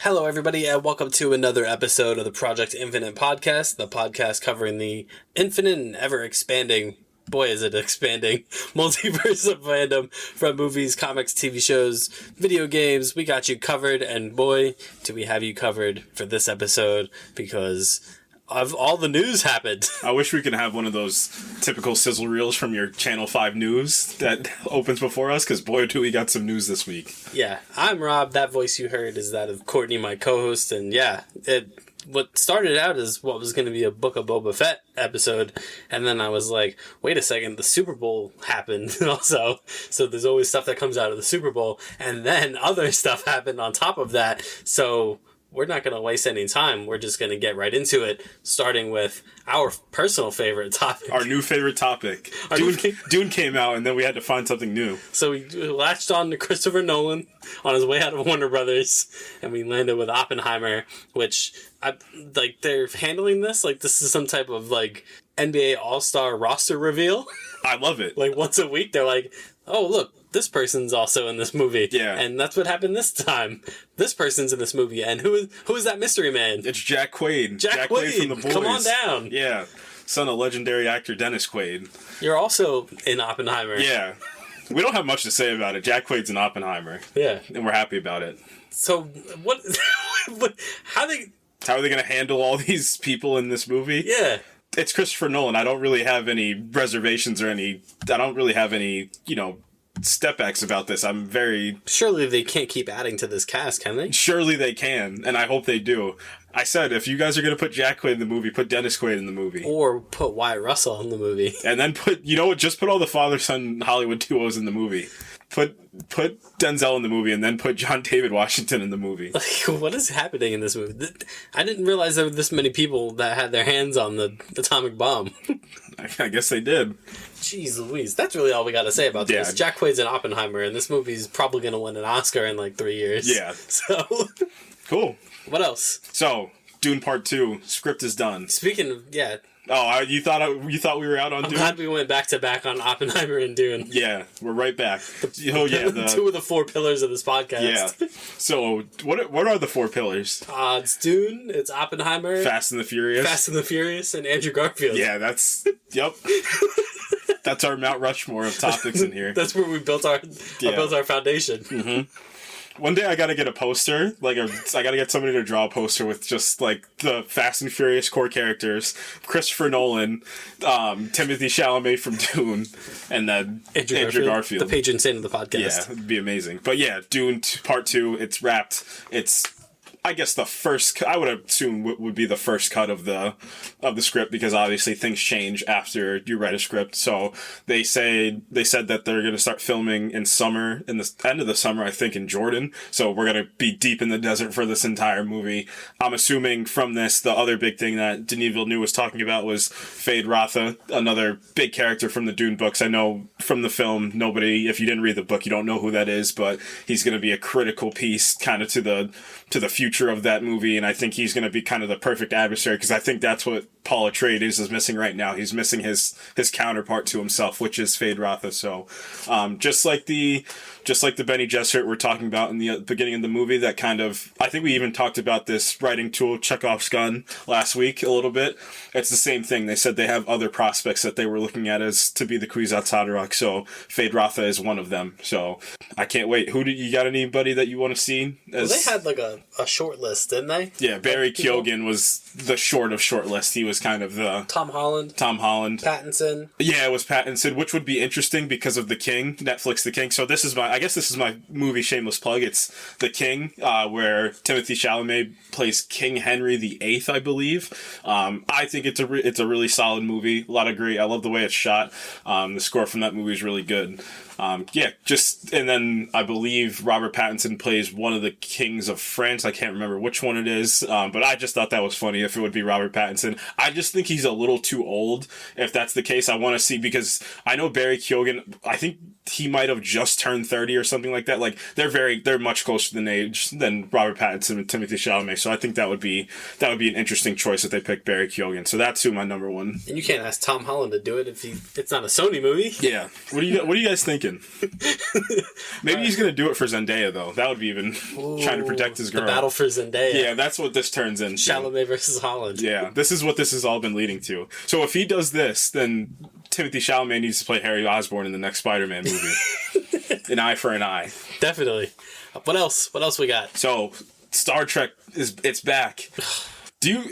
Hello, everybody, and welcome to another episode of the Project Infinite podcast, the podcast covering the infinite and ever-expanding, boy is it expanding, multiverse of fandom from movies, comics, TV shows, video games. We got you covered, and boy, do we have you covered for this episode, because of all the news happened. I wish we could have one of those typical sizzle reels from your Channel 5 news that opens before us, because boy, do we got some news this week. Yeah, I'm Rob. That voice you heard is that of Courtney, my co-host, and yeah, what started out as what was going to be a Book of Boba Fett episode, and then I was like, wait a second, the Super Bowl happened also, so there's always stuff that comes out of the Super Bowl, and then other stuff happened on top of that, so we're not going to waste any time. We're just going to get right into it, starting with our personal favorite topic. Our new favorite topic. Dune came out, and then we had to find something new. So we latched on to Christopher Nolan on his way out of Warner Brothers, and we landed with Oppenheimer, which, they're handling this like this is some type of, NBA All-Star roster reveal. I love it. Once a week, they're like, oh, look, this person's also in this movie. Yeah. And that's what happened this time. This person's in this movie. And who is that mystery man? It's Jack Quaid. Jack Quaid from The Boys. Come on down. Yeah. Son of legendary actor Dennis Quaid. You're also in Oppenheimer. Yeah. We don't have much to say about it. Jack Quaid's in Oppenheimer. Yeah. And we're happy about it. So, how are they going to handle all these people in this movie? Yeah. It's Christopher Nolan. I don't really have any reservations or I don't really have any, step backs about this. I'm very... Surely they can't keep adding to this cast, can they? Surely they can, and I hope they do. I said, if you guys are going to put Jack Quaid in the movie, put Dennis Quaid in the movie. Or put Wyatt Russell in the movie. And then just put all the father-son Hollywood duos in the movie. Put Denzel in the movie, and then put John David Washington in the movie. What is happening in this movie? I didn't realize there were this many people that had their hands on the atomic bomb. I guess they did. Jeez Louise. That's really all we got to say about this. Yeah. Jack Quaid's in Oppenheimer, and this movie's probably going to win an Oscar in 3 years. Yeah. So. Cool. What else? So, Dune Part 2. Script is done. Speaking of, yeah. Oh, you thought we were out on Dune? I'm glad we went back to back on Oppenheimer and Dune. Yeah, we're right back. Two of the four pillars of this podcast. Yeah. So, what are the four pillars? It's Dune, it's Oppenheimer, Fast and the Furious, and Andrew Garfield. Yeah, yep. That's our Mount Rushmore of topics in here. That's where we built our foundation. Mm-hmm. One day I gotta get a poster, I gotta get somebody to draw a poster with just, the Fast and Furious core characters, Christopher Nolan, Timothée Chalamet from Dune, and then Andrew Garfield. The patron saint of the podcast. Yeah, it'd be amazing. But yeah, Dune Part 2, it's wrapped. It's, I guess, the first, I would assume would be the first cut of the script, because obviously things change after you write a script. So they said that they're going to start filming in the end of the summer, I think, in Jordan. So we're going to be deep in the desert for this entire movie. I'm assuming from this, the other big thing that Denis Villeneuve was talking about was Fade Ratha, another big character from the Dune books. I know from the film, if you didn't read the book, you don't know who that is, but he's going to be a critical piece kind of to the future of that movie, and I think he's going to be kind of the perfect adversary, because I think that's what Paul Atreides is missing right now. He's missing his counterpart to himself, which is Fade Ratha. So, just like the Bene Gesserit we're talking about in the beginning of the movie, that kind of, I think we even talked about this writing tool, Chekhov's gun, last week a little bit. It's the same thing. They said they have other prospects that they were looking at as to be the Kwisatz Haderach, so Fade Ratha is one of them. So I can't wait. You got anybody that you want to see? Well, they had a short list, didn't they? Yeah, Barry Keoghan was the short list. He was kind of the... Tom Holland. Pattinson. Yeah, it was Pattinson, which would be interesting because of The King, Netflix The King. So this is my movie shameless plug. It's The King, where Timothée Chalamet plays King Henry VIII, I believe. I think it's a really solid movie. I love the way it's shot. The score from that movie is really good. And then I believe Robert Pattinson plays one of the kings of France. I can't remember which one it is, but I just thought that was funny if it would be Robert Pattinson. I just think he's a little too old. If that's the case, I want to see, because I know Barry Keoghan, I think he might have just turned 30 or something like that. Like, they're much closer in age than Robert Pattinson and Timothée Chalamet. So I think that would be an interesting choice if they pick Barry Keoghan. So that's who my number one. And you can't ask Tom Holland to do it if it's not a Sony movie. Yeah. What are you guys thinking? Maybe he's gonna do it for Zendaya though. That would be even trying to protect his girl. The battle for Zendaya. Yeah, that's what this turns into. Chalamet versus Holland. Yeah, this is what this has all been leading to. So if he does this, then Timothée Chalamet needs to play Harry Osborn in the next Spider-Man movie. An eye for an eye. Definitely. What else? What else we got? So Star Trek it's back.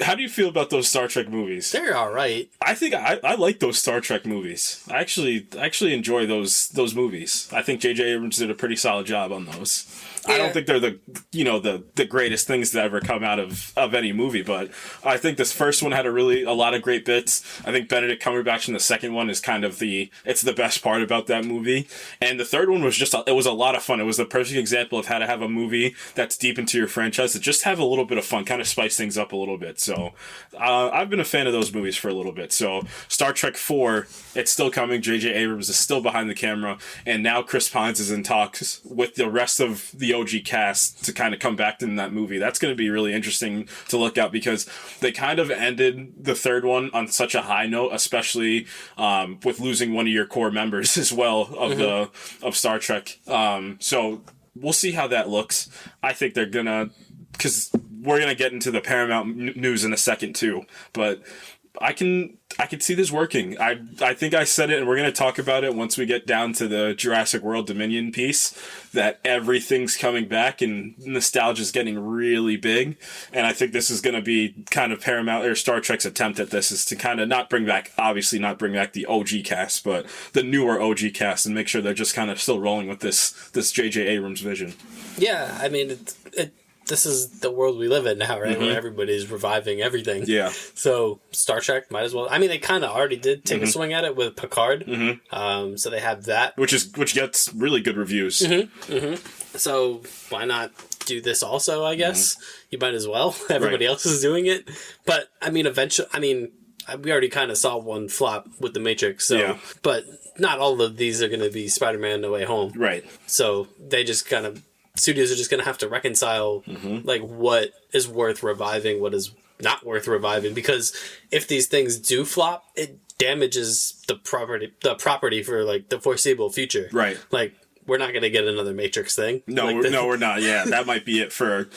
How do you feel about those Star Trek movies? They're all right. I think I like those Star Trek movies. I actually enjoy those movies. I think J.J. Abrams did a pretty solid job on those. Yeah. I don't think they're the greatest things that ever come out of any movie, but I think this first one had a lot of great bits. I think Benedict Cumberbatch in the second one is kind of it's the best part about that movie. And the third one was it was a lot of fun. It was the perfect example of how to have a movie that's deep into your franchise to just have a little bit of fun, kind of spice things up a little bit. So I've been a fan of those movies for a little bit. So Star Trek 4, it's still coming. J.J. Abrams is still behind the camera, and now Chris Pines is in talks with the rest of the OG cast to kind of come back in that movie. That's going to be really interesting to look at because they kind of ended the third one on such a high note, especially with losing one of your core members as well of Star Trek. So we'll see how that looks. I think they're gonna, because we're gonna get into the Paramount news in a second too, but I can see this working. I think I said it, and we're going to talk about it once we get down to the Jurassic World Dominion piece, that everything's coming back and nostalgia's getting really big. And I think this is going to be kind of Paramount or Star Trek's attempt at this, is to kind of not bring back the OG cast, but the newer OG cast, and make sure they're just kind of still rolling with this J.J. Abrams vision. Yeah, I mean, this is the world we live in now, right? Where everybody's reviving everything. Yeah. So Star Trek might as well. I mean, they kind of already did take a swing at it with Picard. So they have that, which gets really good reviews. So why not do this also? I guess you might as well. Everybody else is doing it, but I mean, eventually, we already kind of saw one flop with the Matrix. So, but not all of these are going to be Spider-Man: No Way Home. Right. So they just kind of. Studios are just going to have to reconcile like what is worth reviving, what is not worth reviving, because if these things do flop, it damages the property for like the foreseeable future. Right. Like, we're not going to get another Matrix thing. No, like we're not. Yeah, that might be it for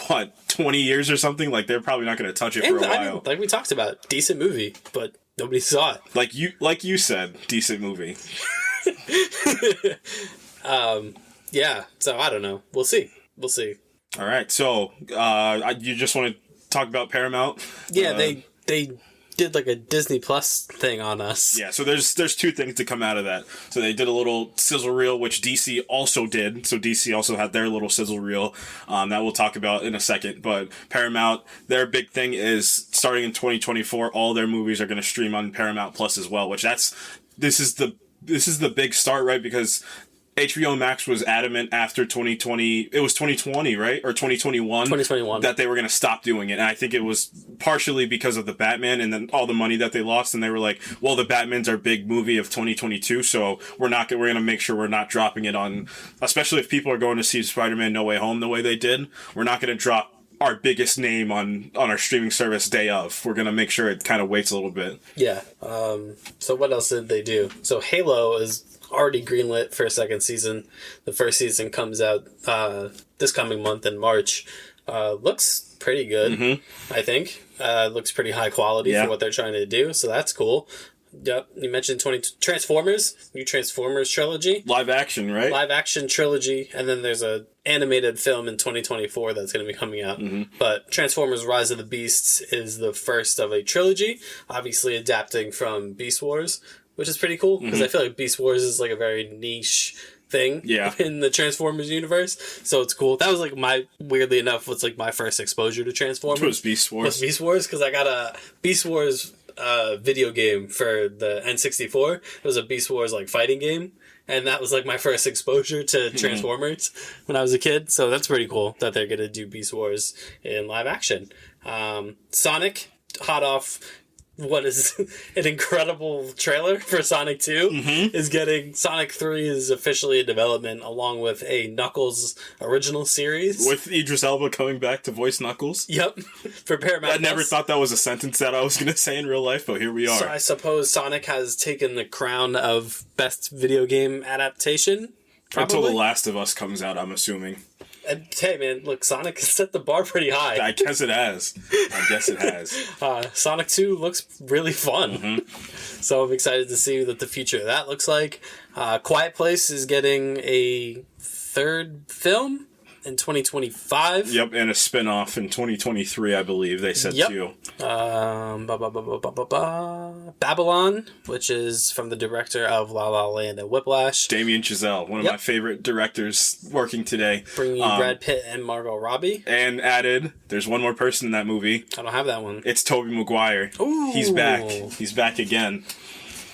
what, 20 years or something. Like, they're probably not going to touch it for a while. I mean, like we talked about, decent movie, but nobody saw it. Like you said, decent movie. Yeah, so I don't know. We'll see. All right, so you just want to talk about Paramount? Yeah, they did like a Disney Plus thing on us. Yeah, so there's two things to come out of that. So they did a little sizzle reel, which DC also did. So DC also had their little sizzle reel that we'll talk about in a second. But Paramount, their big thing is starting in 2024, all their movies are going to stream on Paramount Plus as well. Which this is the big start, right? Because HBO Max was adamant after 2020, it was 2020, right? Or 2021? 2021. That they were going to stop doing it. And I think it was partially because of the Batman and then all the money that they lost. And they were like, well, the Batman's our big movie of 2022. So we're going to make sure we're not dropping it on, especially if people are going to see Spider-Man No Way Home the way they did. We're not going to drop our biggest name on our streaming service day of. We're going to make sure it kind of waits a little bit. Yeah. So what else did they do? So Halo is already greenlit for a second season. The first season comes out this coming month in March. Looks pretty good, I think. Looks pretty high quality for what they're trying to do, so that's cool. Yep, you mentioned Transformers, new Transformers trilogy. Live action, right? Live action trilogy, and then there's a animated film in 2024 that's going to be coming out. But Transformers Rise of the Beasts is the first of a trilogy, obviously adapting from Beast Wars, which is pretty cool, because I feel like Beast Wars is like a very niche thing in the Transformers universe. So it's cool. That was like weirdly enough, was like my first exposure to Transformers. It was Beast Wars. Because I got a Beast Wars video game for the N64. It was a Beast Wars like fighting game. And that was like my first exposure to Transformers when I was a kid. So that's pretty cool that they're going to do Beast Wars in live action. Sonic, hot off what is an incredible trailer for Sonic 2 is getting Sonic 3 is officially in development along with a Knuckles original series. With Idris Elba coming back to voice Knuckles. Yep. For Paramount. I never thought that was a sentence that I was going to say in real life, but here we are. So I suppose Sonic has taken the crown of best video game adaptation. Probably. Until The Last of Us comes out, I'm assuming. And, hey, man, look, Sonic has set the bar pretty high. I guess it has. Sonic 2 looks really fun. So I'm excited to see what the future of that looks like. Quiet Place is getting a third film in 2025. Yep, and a spin-off in 2023, I believe they said too. Babylon, which is from the director of La La Land and Whiplash. Damien Chazelle, one of my favorite directors working today. Bringing Brad Pitt and Margot Robbie. And added, there's one more person in that movie. I don't have that one. It's Tobey Maguire. Ooh. He's back. He's back again.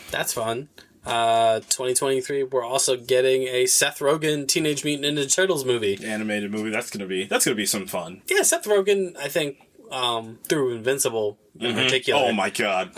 That's fun. 2023, we're also getting a Seth Rogen Teenage Mutant Ninja Turtles movie. Animated movie. That's gonna be some fun. Yeah, Seth Rogen, I think, through Invincible in particular. Oh my god.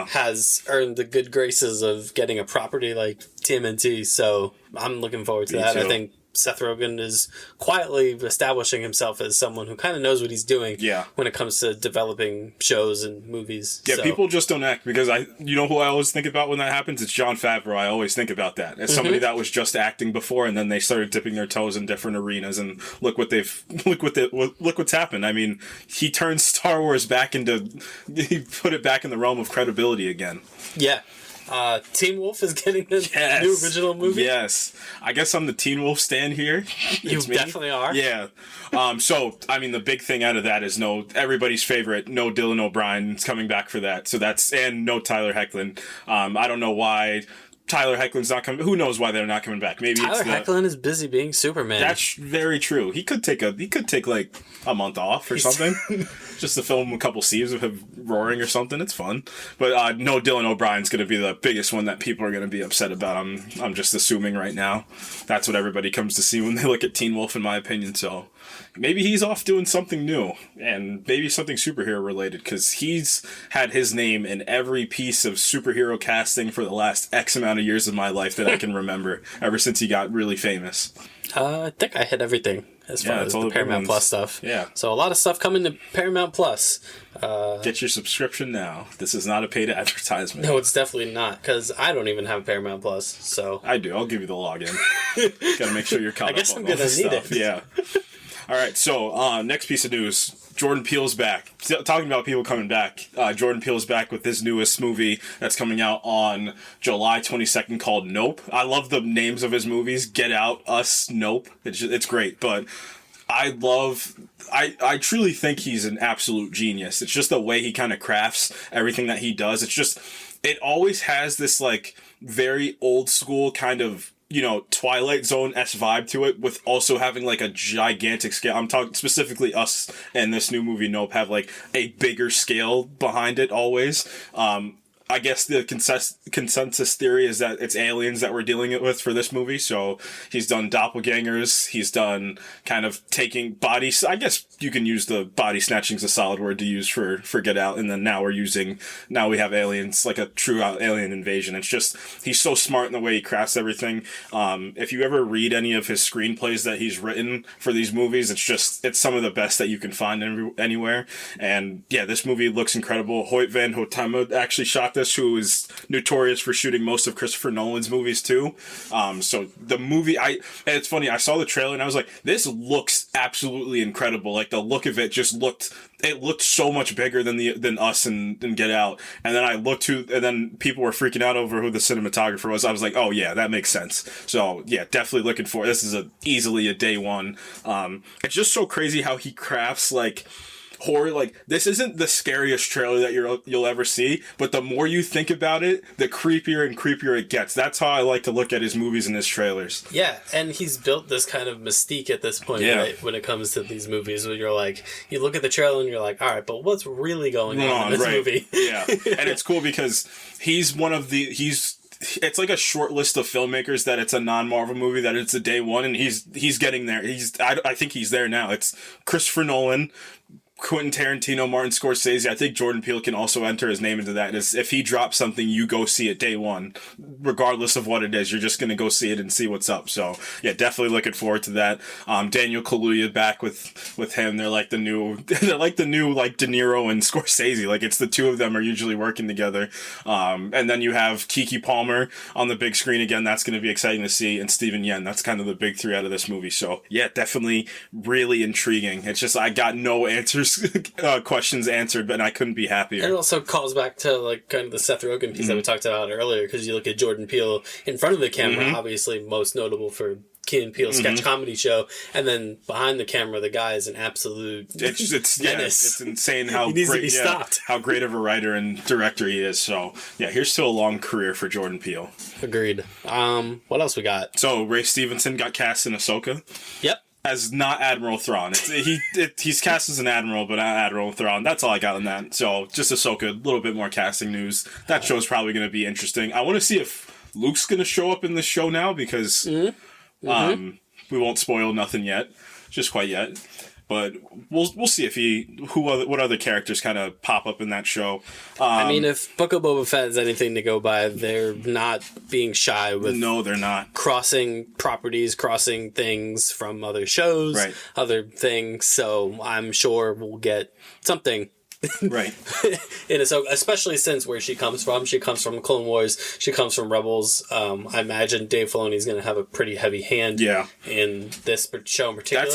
Has earned the good graces of getting a property like TMNT, so I'm looking forward to that. Too. I think Seth Rogen is quietly establishing himself as someone who kind of knows what he's doing when it comes to developing shows and movies. Yeah, so. People just don't act because you know who I always think about when that happens? It's Jon Favreau. I always think about that as somebody that was just acting before and then they started dipping their toes in different arenas and look what's happened. I mean, he turned Star Wars he put it back in the realm of credibility again. Yeah. Teen Wolf is getting a new original movie. Yes. I guess I'm the Teen Wolf stan here. You definitely are. Yeah. So, I mean, the big thing out of that is everybody's favorite, no Dylan O'Brien's coming back for that. So and no Tyler Hoechlin. I don't know why Tyler Hoechlin's not coming. Who knows why they're not coming back? Maybe Tyler Hoechlin is busy being Superman. That's very true. He could take like a month off or something, just to film a couple scenes of him roaring or something. It's fun. But no, Dylan O'Brien's going to be the biggest one that people are going to be upset about. I'm just assuming right now. That's what everybody comes to see when they look at Teen Wolf, in my opinion. So maybe he's off doing something new and maybe something superhero related because he's had his name in every piece of superhero casting for the last X amount of years of my life that I can remember, ever since he got really famous. I think I hit everything as far as the Paramount Plus stuff. Yeah. So a lot of stuff coming to Paramount Plus. Get your subscription now. This is not a paid advertisement. No, it's definitely not, because I don't even have Paramount Plus, so... I do. I'll give you the login. Gotta make sure you're caught up on all this stuff. I guess I'm gonna need it. Yeah. All right, so next piece of news. Jordan Peele's back. Talking about people coming back, Jordan Peele's back with his newest movie that's coming out on July 22nd called Nope. I love the names of his movies. Get Out, Us, Nope. It's great, but I truly think he's an absolute genius. It's just the way he kind of crafts everything that he does. It always has this like very old school kind of, Twilight Zone-esque vibe to it, with also having like a gigantic scale. I'm talking specifically Us and this new movie Nope have like a bigger scale behind it always. I guess the consensus theory is that it's aliens that we're dealing with for this movie. So he's done doppelgangers. He's done kind of taking bodies. I guess you can use the body snatching as a solid word to use for Get Out. And then now we have aliens, like a true alien invasion. It's just, he's so smart in the way he crafts everything. If you ever read any of his screenplays that he's written for these movies, it's some of the best that you can find anywhere. And yeah, this movie looks incredible. Hoyt van Hoytema actually shot this, who is notorious for shooting most of Christopher Nolan's movies too. So the movie, and it's funny, I saw the trailer and I was like, this looks absolutely incredible. Like the look of it looked so much bigger than Us and Get Out. And then and then people were freaking out over who the cinematographer was. I was like, oh yeah, that makes sense. So yeah, definitely looking for, this is easily a day one. It's just so crazy how he crafts like horror. Like, this isn't the scariest trailer that you'll ever see, but the more you think about it, the creepier and creepier it gets. That's how I like to look at his movies and his trailers. Yeah, and he's built this kind of mystique at this point, right, when it comes to these movies, where you're like, you look at the trailer and you're like, all right, but what's really going on in this movie? Yeah, and it's cool because he's one of it's like a short list of filmmakers that it's a non-Marvel movie, that it's a day one, and he's getting there. I think he's there now. It's Christopher Nolan, Quentin Tarantino, Martin Scorsese, I think Jordan Peele can also enter his name into that. Is if he drops something, you go see it day one, regardless of what it is. You're just gonna go see it and see what's up. So yeah, definitely looking forward to that. Daniel Kaluuya back with him. They're like the new like De Niro and Scorsese. Like it's the two of them are usually working together. And then you have Keke Palmer on the big screen again. That's gonna be exciting to see, and Steven Yeun. That's kind of the big three out of this movie. So yeah, definitely really intriguing. It's just I got no answers. Questions answered, but I couldn't be happier. And it also calls back to like kind of the Seth Rogen piece that we talked about earlier, because you look at Jordan Peele in front of the camera, obviously most notable for Key and Peele's sketch comedy show, and then behind the camera, the guy is an absolute menace. Yeah, it's insane how he needs to be stopped. How great of a writer and director he is. So yeah, here's to a long career for Jordan Peele. Agreed. What else we got? So Ray Stevenson got cast in Ahsoka. Yep. As not Admiral Thrawn. He's cast as an Admiral, but not Admiral Thrawn. That's all I got on that. So, just Ahsoka, a little bit more casting news. That show's probably going to be interesting. I want to see if Luke's going to show up in the show now, because we won't spoil nothing yet. Just quite yet. But we'll see if what other characters kind of pop up in that show. I mean, if Book of Boba Fett is anything to go by, they're not being shy with. No, they're not Crossing properties, crossing things from other shows, right. Other things. So I'm sure we'll get something. Right. In Ahsoka, especially since where she comes from Clone Wars, she comes from Rebels. I imagine Dave Filoni's going to have a pretty heavy hand in this show in particular.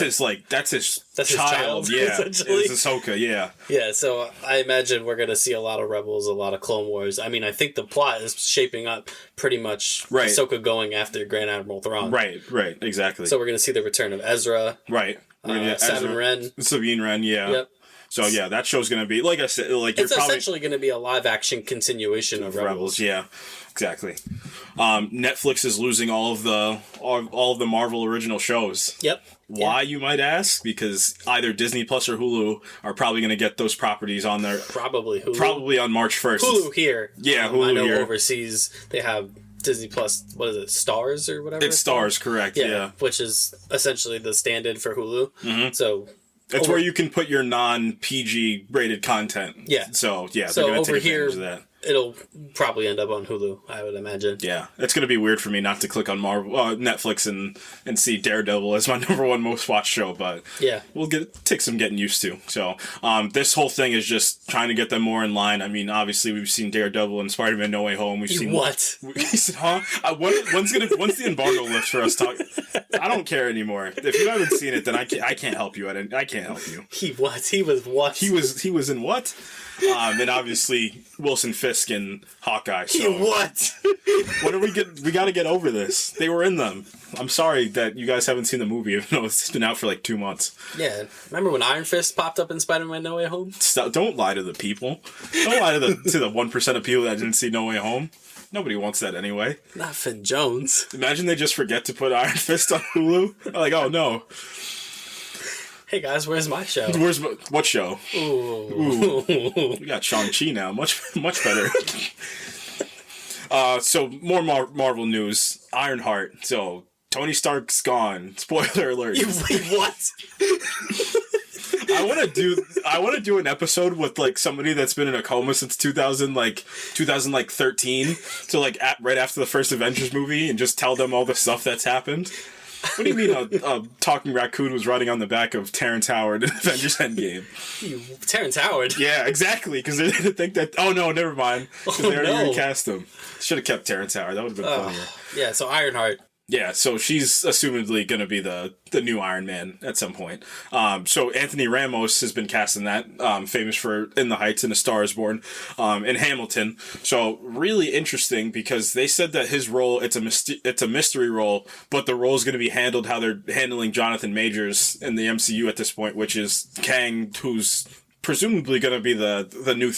That's his child. Yeah, essentially. It's Ahsoka, yeah. Yeah, so I imagine we're going to see a lot of Rebels, a lot of Clone Wars. I mean, I think the plot is shaping up pretty much Ahsoka going after Grand Admiral Thrawn. Right, exactly. So we're going to see the return of Ezra. Right. Sabine Wren, yeah. Yep. So yeah, that show's gonna be, like I said, like it's essentially going to be a live action continuation of Rebels. Yeah, exactly. Netflix is losing all of the Marvel original shows. Yep. Why, you might ask? Because either Disney Plus or Hulu are probably going to get those properties on there. Probably Hulu. Probably on March 1st. Hulu here. Yeah, Hulu I know here. Overseas they have Disney Plus. What is it? Stars or whatever. It's Stars, correct? Yeah, which is essentially the stand-in for Hulu. Mm-hmm. So. It's where you can put your non-PG rated content. Yeah. So, yeah, so they're going to take advantage of that. It'll probably end up on Hulu, I would imagine. Yeah. It's going to be weird for me not to click on Netflix and see Daredevil as my number one most watched show, but yeah, we'll take some getting used to. So, this whole thing is just trying to get them more in line. I mean, obviously, we've seen Daredevil and Spider-Man No Way Home. We've seen what? He said, huh? Once the embargo lifts for us talking, I don't care anymore. If you haven't seen it, then I can't help you. I can't help you. He was what? He was in what? And obviously Wilson Fisk and Hawkeye. So what? We got to get over this. They were in them. I'm sorry that you guys haven't seen the movie, even though it's been out for like 2 months. Yeah, remember when Iron Fist popped up in Spider-Man No Way Home? Don't lie to the people. Don't lie to the 1% of people that didn't see No Way Home. Nobody wants that anyway. Not Finn Jones. Imagine they just forget to put Iron Fist on Hulu. Like, oh no. Hey guys, where's my show? What show? Ooh. We got Shang-Chi now. Much better. So more Marvel news. Ironheart. So Tony Stark's gone. Spoiler alert. Wait, what? I want to do an episode with like somebody that's been in a coma since 2013. So like right after the first Avengers movie, and just tell them all the stuff that's happened. What do you mean a talking raccoon was riding on the back of Terrence Howard in Avengers Endgame? Terrence Howard? Yeah, exactly, because they didn't think that... Oh, no, never mind. Because they already recast him. Should have kept Terrence Howard. That would have been funnier. Yeah, so Ironheart. Yeah, so she's assumedly going to be the new Iron Man at some point. So Anthony Ramos has been cast in that, famous for In the Heights and A Star is Born, in Hamilton. So really interesting, because they said that his role, it's a mystery role, but the role is going to be handled how they're handling Jonathan Majors in the MCU at this point, which is Kang, who's presumably going to be the new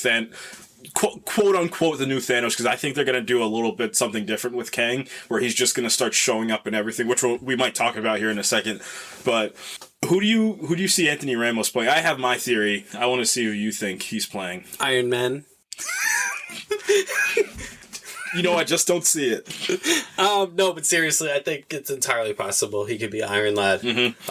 quote unquote the new Thanos, because I think they're going to do a little bit something different with Kang, where he's just going to start showing up in everything, which we might talk about here in a second. But who do you see Anthony Ramos playing? I have my theory. I want to see who you think he's playing. Iron Man. I just don't see it. No, but seriously, I think it's entirely possible he could be Iron Lad.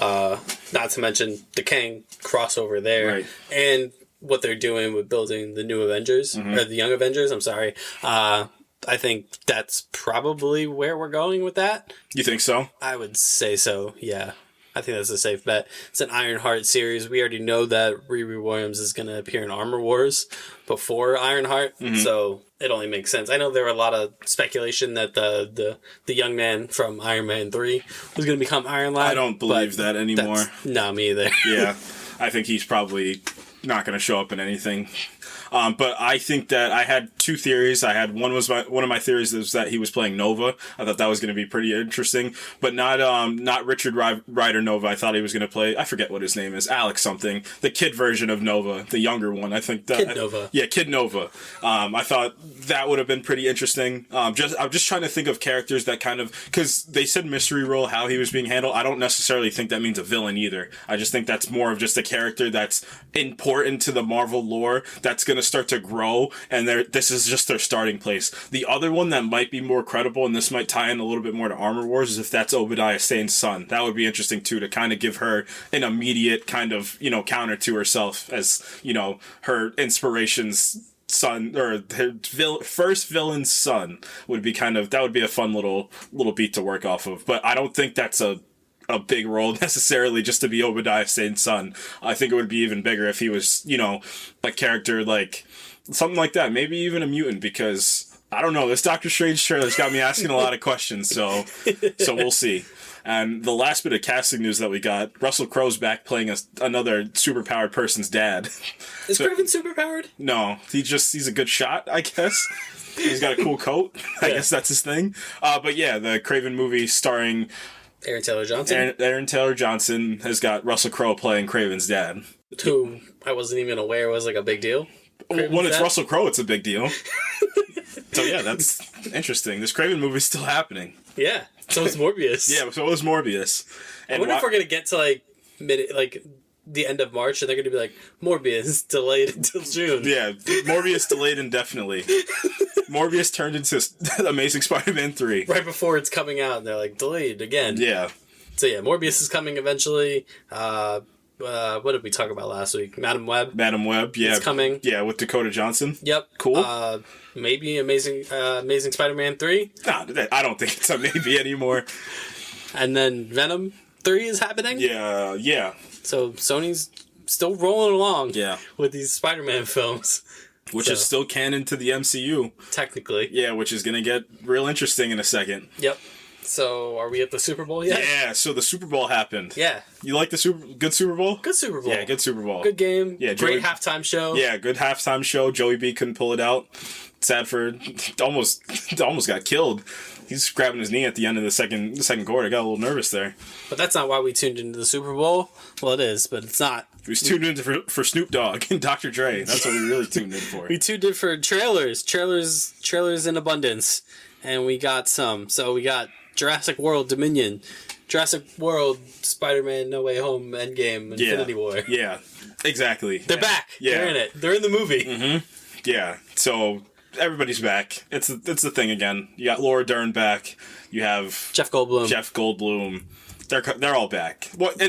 Not to mention the Kang crossover there. Right. And what they're doing with building the new Avengers, or the Young Avengers, I'm sorry. I think that's probably where we're going with that. You think so? I would say so, yeah. I think that's a safe bet. It's an Ironheart series. We already know that Riri Williams is going to appear in Armor Wars before Ironheart, so it only makes sense. I know there were a lot of speculation that the young man from Iron Man 3 was going to become Iron Lad. I don't believe that anymore. No, me either. Yeah, I think he's probably not going to show up in anything. But I think that I had two theories. I had one of my theories was that he was playing Nova. I thought that was going to be pretty interesting, but not Richard Rider Nova. I thought he was going to play, I forget what his name is, Alex something, the kid version of Nova, the younger one. I think that Kid Nova. Yeah, Kid Nova. I thought that would have been pretty interesting. I'm just trying to think of characters that kind of, because they said mystery role, how he was being handled. I don't necessarily think that means a villain either. I just think that's more of just a character that's important to the Marvel lore that's going to start to grow, and this is just their starting place. The other one that might be more credible, and this might tie in a little bit more to Armor Wars, is if that's Obadiah Stane's son. That would be interesting too, to kind of give her an immediate kind of, counter to herself as, her inspiration's son, or her first villain's son would be that would be a fun little beat to work off of. But I don't think that's a big role necessarily just to be Obadiah Stane's son. I think it would be even bigger if he was, a character like something like that. Maybe even a mutant, because I don't know. This Doctor Strange trailer's got me asking a lot of questions, so we'll see. And the last bit of casting news that we got, Russell Crowe's back playing another superpowered person's dad. Is Kraven superpowered? No, he's a good shot, I guess. He's got a cool coat. I guess that's his thing. But yeah, the Kraven movie starring Aaron Taylor Johnson. Aaron Taylor Johnson has got Russell Crowe playing Kraven's dad. Who I wasn't even aware was like a big deal. When it's Russell Crowe, it's a big deal. So yeah, that's interesting. This Kraven movie's still happening. Yeah. So is Morbius. Yeah, so is Morbius. And I wonder if we're gonna get to the end of March, and they're gonna be like, Morbius delayed until June. Yeah, Morbius delayed indefinitely. Morbius turned into Amazing Spider-Man 3. Right before it's coming out, and they're like, delayed again. Yeah. So yeah, Morbius is coming eventually. What did we talk about last week? Madam Web, yeah. It's coming. Yeah, with Dakota Johnson. Yep. Cool. Maybe Amazing Spider-Man 3. No, I don't think it's a maybe anymore. And then Venom 3 is happening? Yeah. So Sony's still rolling along with these Spider-Man films. Which is still canon to the MCU. Technically. Yeah, which is going to get real interesting in a second. Yep. So, are we at the Super Bowl yet? Yeah, so the Super Bowl happened. Yeah. You like the good Super Bowl? Good Super Bowl. Yeah, good Super Bowl. Good game. Yeah, great halftime show. Yeah, good halftime show. Joey B couldn't pull it out. Sad for almost got killed. He's grabbing his knee at the end of the second quarter. Got a little nervous there. But that's not why we tuned into the Super Bowl. Well, it is, but it's not. We tuned in for Snoop Dogg and Dr. Dre. That's what we really tuned in for. We tuned in for trailers in abundance, and we got some. So we got Jurassic World Dominion, Jurassic World Spider-Man No Way Home Endgame Infinity War. Yeah, exactly. They're back. Yeah. They're in it. They're in the movie. Mm-hmm. Yeah. So everybody's back. It's the thing again. You got Laura Dern back. You have Jeff Goldblum. They're all back. What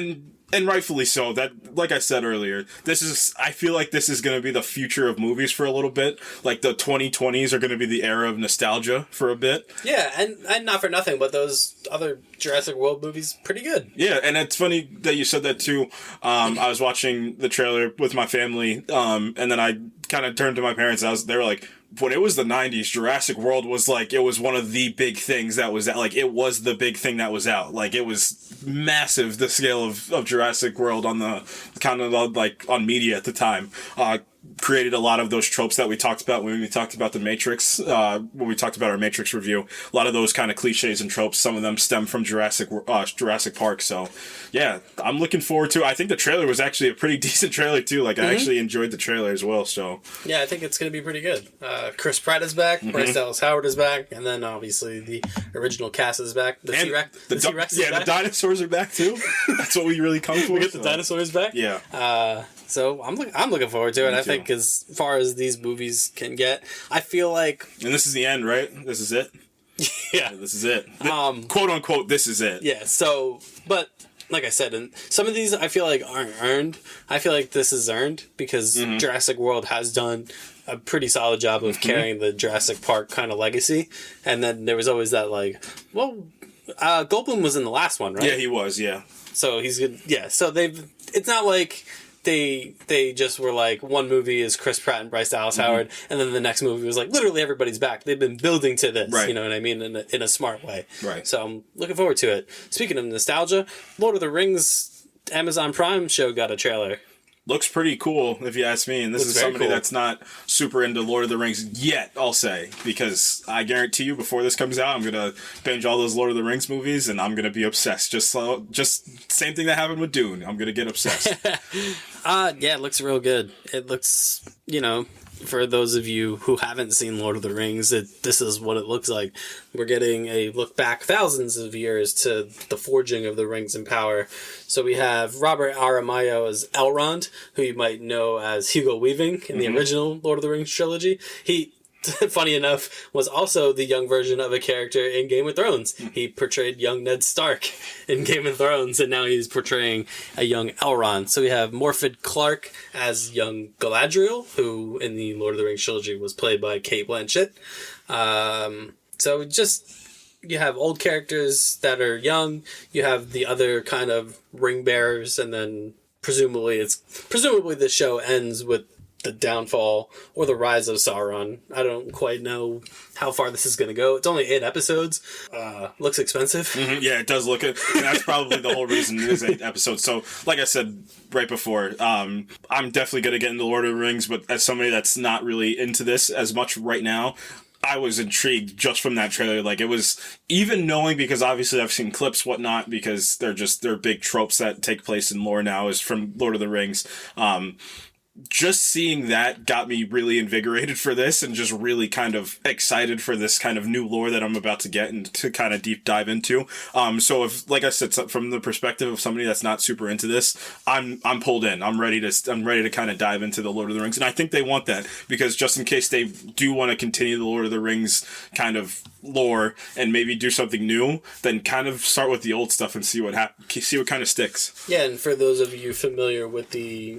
and rightfully so. That, like I said earlier, I feel like this is going to be the future of movies for a little bit. Like the 2020s are going to be the era of nostalgia for a bit. Yeah, and not for nothing, but those other Jurassic World movies, pretty good. Yeah, and it's funny that you said that too. I was watching the trailer with my family, and then I kind of turned to my parents. They were like, when it was the 90s, Jurassic World was like, it was one of the big things that was out. Like, it was the big thing that was out. Like, it was massive, the scale of Jurassic World on the kind of like on media at the time. Created a lot of those tropes that we talked about when we talked about the Matrix, when we talked about our Matrix review. A lot of those kind of cliches and tropes, some of them stem from Jurassic Park. So, yeah, I'm looking forward to it. I think the trailer was actually a pretty decent trailer, too. Like, I actually enjoyed the trailer as well, so. Yeah, I think it's going to be pretty good. Chris Pratt is back, Bryce Dallas Howard is back, and then, obviously, the original cast is back. The T-Rex is back. The dinosaurs are back, too. That's what we really come for. We get the dinosaurs back? Yeah. So I'm looking forward to it. think as far as these movies can get, I feel like... And this is the end, right? This is it? Yeah. This is it. Quote unquote, this is it. Yeah, so... But, like I said, and some of these I feel like aren't earned. I feel like this is earned because Jurassic World has done a pretty solid job of carrying the Jurassic Park kind of legacy. And then there was always that, like... Well, Goldblum was in the last one, right? Yeah, he was, yeah. So he's good. Yeah, so they've... It's not like... They just were like, one movie is Chris Pratt and Bryce Dallas Howard, and then the next movie was like, literally everybody's back. They've been building to this, you know what I mean, in a smart way. Right. So I'm looking forward to it. Speaking of nostalgia, Lord of the Rings Amazon Prime show got a trailer. Looks pretty cool, if you ask me. And this is somebody that's not super into Lord of the Rings yet, I'll say. Because I guarantee you, before this comes out, I'm going to binge all those Lord of the Rings movies, and I'm going to be obsessed. Just same thing that happened with Dune. I'm going to get obsessed. Yeah, it looks real good. It looks, for those of you who haven't seen Lord of the Rings, this is what it looks like. We're getting a look back thousands of years to the forging of the rings and power. So we have Robert Aramayo as Elrond, who you might know as Hugo Weaving in the original Lord of the Rings trilogy. He, funny enough, was also the young version of a character in Game of Thrones. He portrayed young Ned Stark in Game of Thrones, and now he's portraying a young Elrond. So we have Morfydd Clark as young Galadriel, who in the Lord of the Rings trilogy was played by Cate Blanchett. So you have old characters that are young, you have the other kind of ring bearers, and then presumably the show ends with the downfall or the rise of Sauron. I don't quite know how far this is going to go. It's only 8 episodes. Looks expensive. Yeah, it does look it. And that's probably the whole reason it is 8 episodes. So, like I said right before, I'm definitely going to get into Lord of the Rings, but as somebody that's not really into this as much right now, I was intrigued just from that trailer. Like, it was, even knowing, because obviously I've seen clips, whatnot, because they're big tropes that take place in lore now, is from Lord of the Rings. Just seeing that got me really invigorated for this, and just really kind of excited for this kind of new lore that I'm about to get and to kind of deep dive into. So if, like I said, from the perspective of somebody that's not super into this, I'm pulled in. I'm ready to kind of dive into the Lord of the Rings, and I think they want that, because just in case they do want to continue the Lord of the Rings kind of lore and maybe do something new, then kind of start with the old stuff and see what kind of sticks. Yeah, and for those of you familiar with the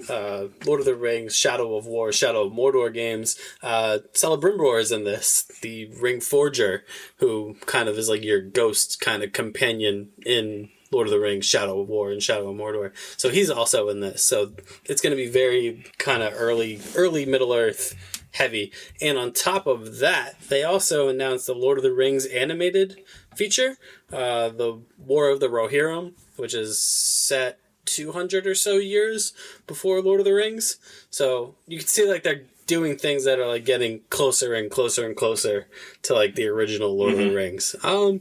Lord of the Rings Shadow of War, Shadow of Mordor games, Celebrimbor is in this, the ring forger, who kind of is like your ghost kind of companion in Lord of the Rings, Shadow of War, and Shadow of Mordor. So he's also in this. So it's going to be very kind of early Middle Earth heavy. And on top of that, they also announced the Lord of the Rings animated feature, the War of the Rohirrim, which is set 200 or so years before Lord of the Rings. So you can see like they're doing things that are like getting closer and closer and closer to like the original Lord of the Rings. I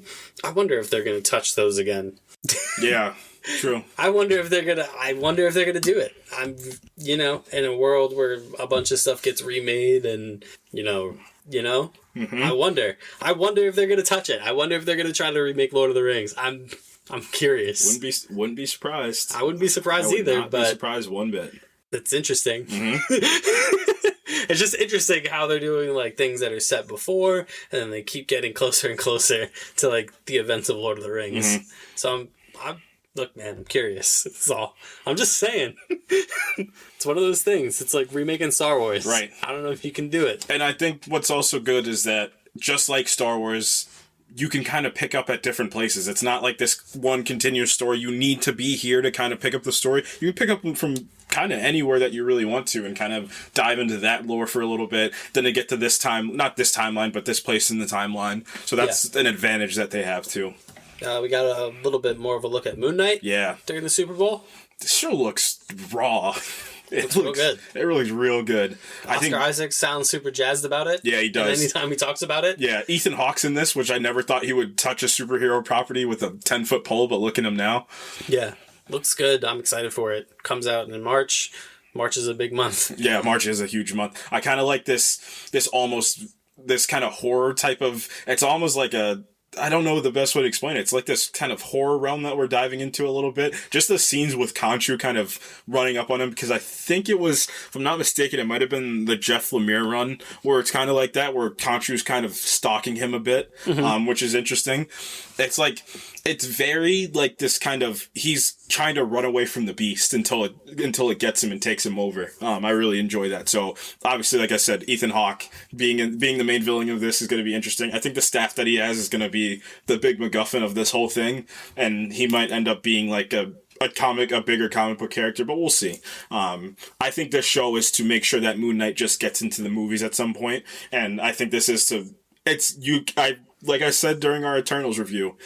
wonder if they're going to touch those again. Yeah. True. I wonder if they're gonna do it. I'm, in a world where a bunch of stuff gets remade, and I wonder if they're gonna touch it. I wonder if they're gonna try to remake Lord of the Rings. I'm curious. Wouldn't be surprised. I wouldn't be surprised either. But be surprised one bit. It's interesting. It's just interesting how they're doing like things that are set before, and then they keep getting closer and closer to like the events of Lord of the Rings. So look, man, I'm curious. That's all. I'm just saying. It's one of those things. It's like remaking Star Wars. Right. I don't know if you can do it. And I think what's also good is that, just like Star Wars, you can kind of pick up at different places. It's not like this one continuous story. You need to be here to kind of pick up the story. You can pick up from kind of anywhere that you really want to and kind of dive into that lore for a little bit. Then to get to this time, not this timeline, but this place in the timeline. So that's an advantage that they have too. We got a little bit more of a look at Moon Knight during the Super Bowl. The show looks raw. It looks real good. It looks real good. Oscar Isaac sounds super jazzed about it. Yeah, he does. And anytime he talks about it. Yeah, Ethan Hawke's in this, which I never thought he would touch a superhero property with a 10-foot pole, but look at him now. Yeah, looks good. I'm excited for it. Comes out in March. March is a big month. Yeah, March is a huge month. I kind of like this kind of horror type of... It's almost like a I don't know the best way to explain it. It's like this kind of horror realm that we're diving into a little bit. Just the scenes with Khonshu kind of running up on him, because I think it was, if I'm not mistaken, it might have been the Jeff Lemire run where it's kind of like that, where Khonshu's kind of stalking him a bit, which is interesting. It's like, it's very like this kind of, he's trying to run away from the beast until it gets him and takes him over. I really enjoy that. So obviously, like I said, Ethan Hawke being the main villain of this is going to be interesting. I think the staff that he has is going to be the big MacGuffin of this whole thing, and he might end up being like a bigger comic book character, but we'll see. I think this show is to make sure that Moon Knight just gets into the movies at some point, and I think this is like I said during our Eternals review,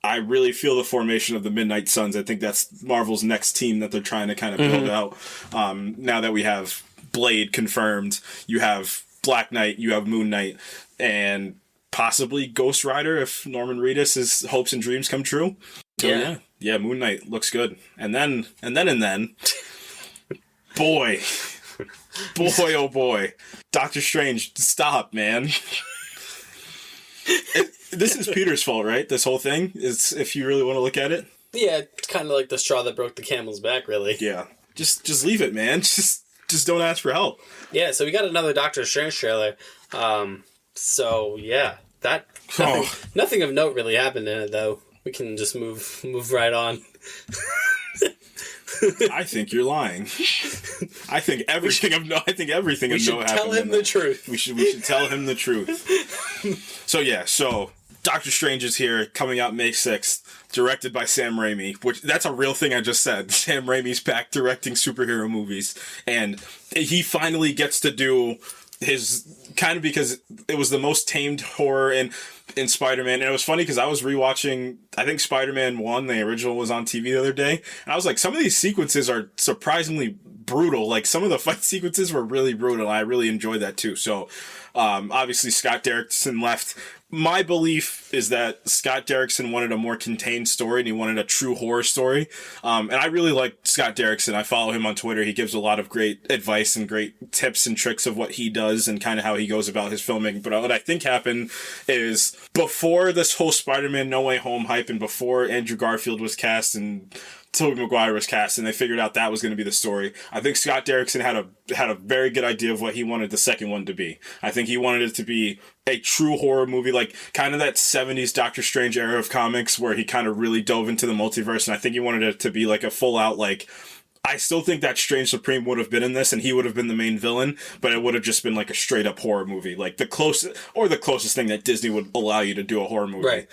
I really feel the formation of the Midnight Suns. I think that's Marvel's next team that they're trying to kind of build out. Now that we have Blade confirmed, you have Black Knight, you have Moon Knight, and possibly Ghost Rider if Norman Reedus' hopes and dreams come true. So, yeah, Moon Knight looks good. And then, boy, oh boy, Doctor Strange, stop, man. This is Peter's fault, right? This whole thing is, if you really want to look at it. Yeah, it's kind of like the straw that broke the camel's back, really. Yeah, just leave it, man. Just don't ask for help. Yeah, so we got another Doctor Strange trailer. So yeah, that nothing of note really happened in it, though. We can just move right on. I think you're lying. I think everything of note happened. We should tell him the truth. We should tell him the truth. So Doctor Strange is here, coming out May 6th, directed by Sam Raimi, which that's a real thing I just said. Sam Raimi's back directing superhero movies, and he finally gets to do his kind of, because it was the most tamed horror in Spider-Man. And it was funny because I was rewatching, I think Spider-Man 1, the original, was on TV the other day, and I was like, some of these sequences are surprisingly brutal. Like, some of the fight sequences were really brutal. I really enjoyed that too. So obviously Scott Derrickson left. My belief is that Scott Derrickson wanted a more contained story, and he wanted a true horror story. And I really like Scott Derrickson. I follow him on Twitter. He gives a lot of great advice and great tips and tricks of what he does and kind of how he goes about his filmmaking. But what I think happened is, before this whole Spider-Man No Way Home hype, and before Andrew Garfield was cast and Tobey Maguire was cast, and they figured out that was going to be the story, I think Scott Derrickson had a very good idea of what he wanted the second one to be. I think he wanted it to be a true horror movie, like kind of that 70s Doctor Strange era of comics where he kind of really dove into the multiverse, and I think he wanted it to be like a full out, like, I still think that Strange Supreme would have been in this, and he would have been the main villain, but it would have just been like a straight up horror movie, like the closest thing that Disney would allow you to do a horror movie. Right.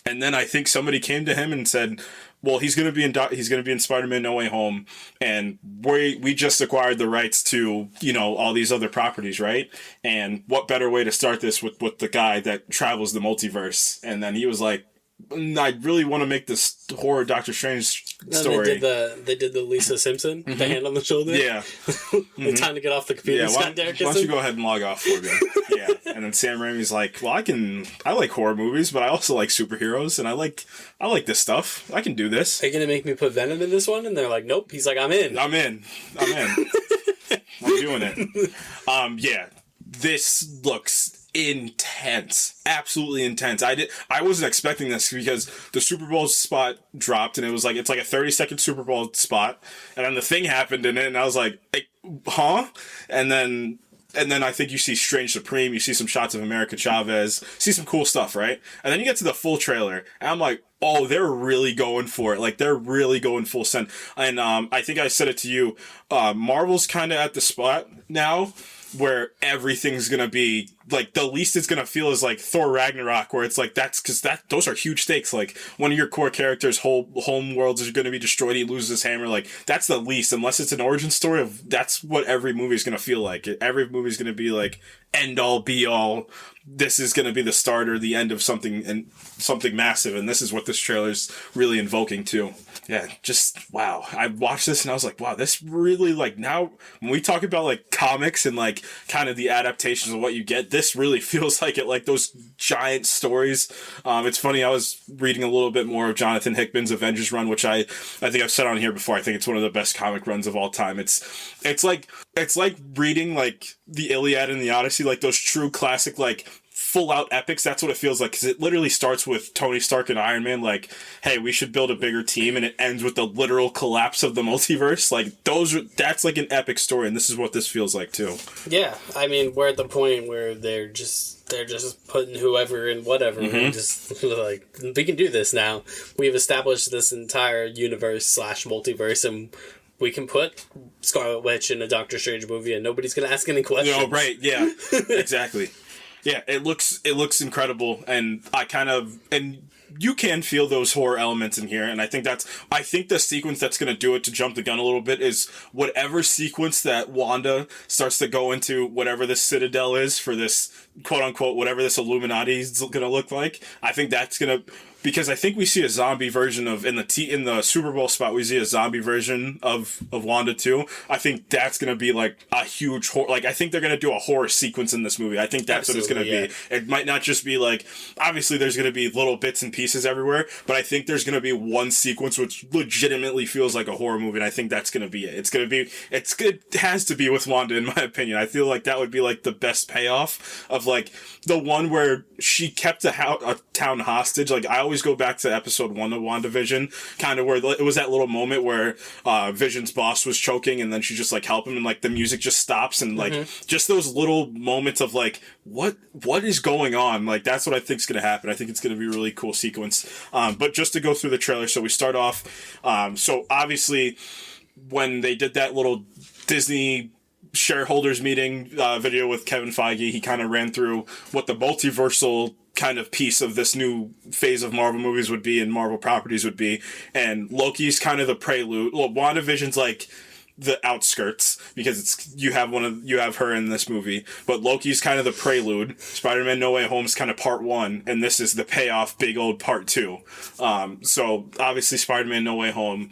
And then I think somebody came to him and said, well, he's going to be in Spider-Man No Way Home, and we just acquired the rights to, all these other properties, right? And what better way to start this with the guy that travels the multiverse? And then he was like, I really want to make this horror Doctor Strange story. They did the Lisa Simpson, the hand on the shoulder. Yeah. Time to get off the computer. Yeah, why don't you go ahead and log off for me? Yeah. And then Sam Raimi's like, well, I like horror movies, but I also like superheroes, and I like this stuff. I can do this. Are you gonna make me put Venom in this one? And they're like, nope. He's like, I'm in. I'm doing it. Yeah. This looks intense, absolutely intense. I wasn't expecting this because the Super Bowl spot dropped, and it's like a 30-second Super Bowl spot, and then the thing happened in it, and I was like, huh? And then I think you see Strange Supreme, you see some shots of America Chavez, see some cool stuff, right? And then you get to the full trailer, and I'm like, oh, they're really going for it. Like, they're really going full send. And I think I said it to you, Marvel's kind of at the spot now where everything's gonna be like, the least it's gonna feel is like Thor Ragnarok, where it's like, those are huge stakes. Like, one of your core characters' whole home worlds is gonna be destroyed, he loses his hammer. Like, that's the least, unless it's an origin story that's what every movie is gonna feel like. Every movie is gonna be like end all be all. This is gonna be the start or the end of something massive, and this is what this trailer's really invoking too. Yeah, just wow. I watched this and I was like, wow, this really, like, now when we talk about like comics and like kind of the adaptations of what you get, this really feels like it, like those giant stories. It's funny, I was reading a little bit more of Jonathan Hickman's Avengers run, which I think I've said on here before. I think it's one of the best comic runs of all time. It's like reading like the Iliad and the Odyssey, like those true classic, like full out epics. That's what it feels like, because it literally starts with Tony Stark and Iron Man like, hey, we should build a bigger team, and it ends with the literal collapse of the multiverse. Like, that's like an epic story, and this is what this feels like too. Yeah, I mean, we're at the point where they're just putting whoever in whatever. And just like, we can do this now. We've established this entire universe / multiverse, and we can put Scarlet Witch in a Doctor Strange movie, and nobody's gonna ask any questions. No, right? Yeah, exactly. Yeah, it looks incredible, and you can feel those horror elements in here, and I think the sequence that's going to do it, to jump the gun a little bit, is whatever sequence that Wanda starts to go into whatever this Citadel is for this quote unquote whatever this Illuminati is going to look like. I think that's going to, because I think we see a zombie version of in the Super Bowl spot, we see a zombie version of Wanda too. I think that's going to be like a huge horror. Like, I think they're going to do a horror sequence in this movie. I think that's what it's going to be. It might not just be like, obviously there's going to be little bits and pieces everywhere, but I think there's going to be one sequence which legitimately feels like a horror movie, and I think that's going to be it. It has to be with Wanda, in my opinion. I feel like that would be like the best payoff of like the one where she kept a town hostage. Like, I always go back to episode 1 of WandaVision, kind of where it was that little moment where Vision's boss was choking, and then she just like helped him, and like the music just stops, and like just those little moments of like, what is going on? Like, that's what I think is going to happen. I think it's going to be a really cool sequence. But just to go through the trailer, so we start off, so obviously when they did that little Disney shareholders meeting video with Kevin Feige, he kind of ran through what the multiversal kind of piece of this new phase of Marvel movies would be and Marvel properties would be, and Loki's kind of the prelude. Well, WandaVision's like the outskirts, because you have her in this movie, but Loki's kind of the prelude. Spider-Man No Way Home's kind of part 1, and this is the payoff, big old part 2. So obviously Spider-Man No Way Home,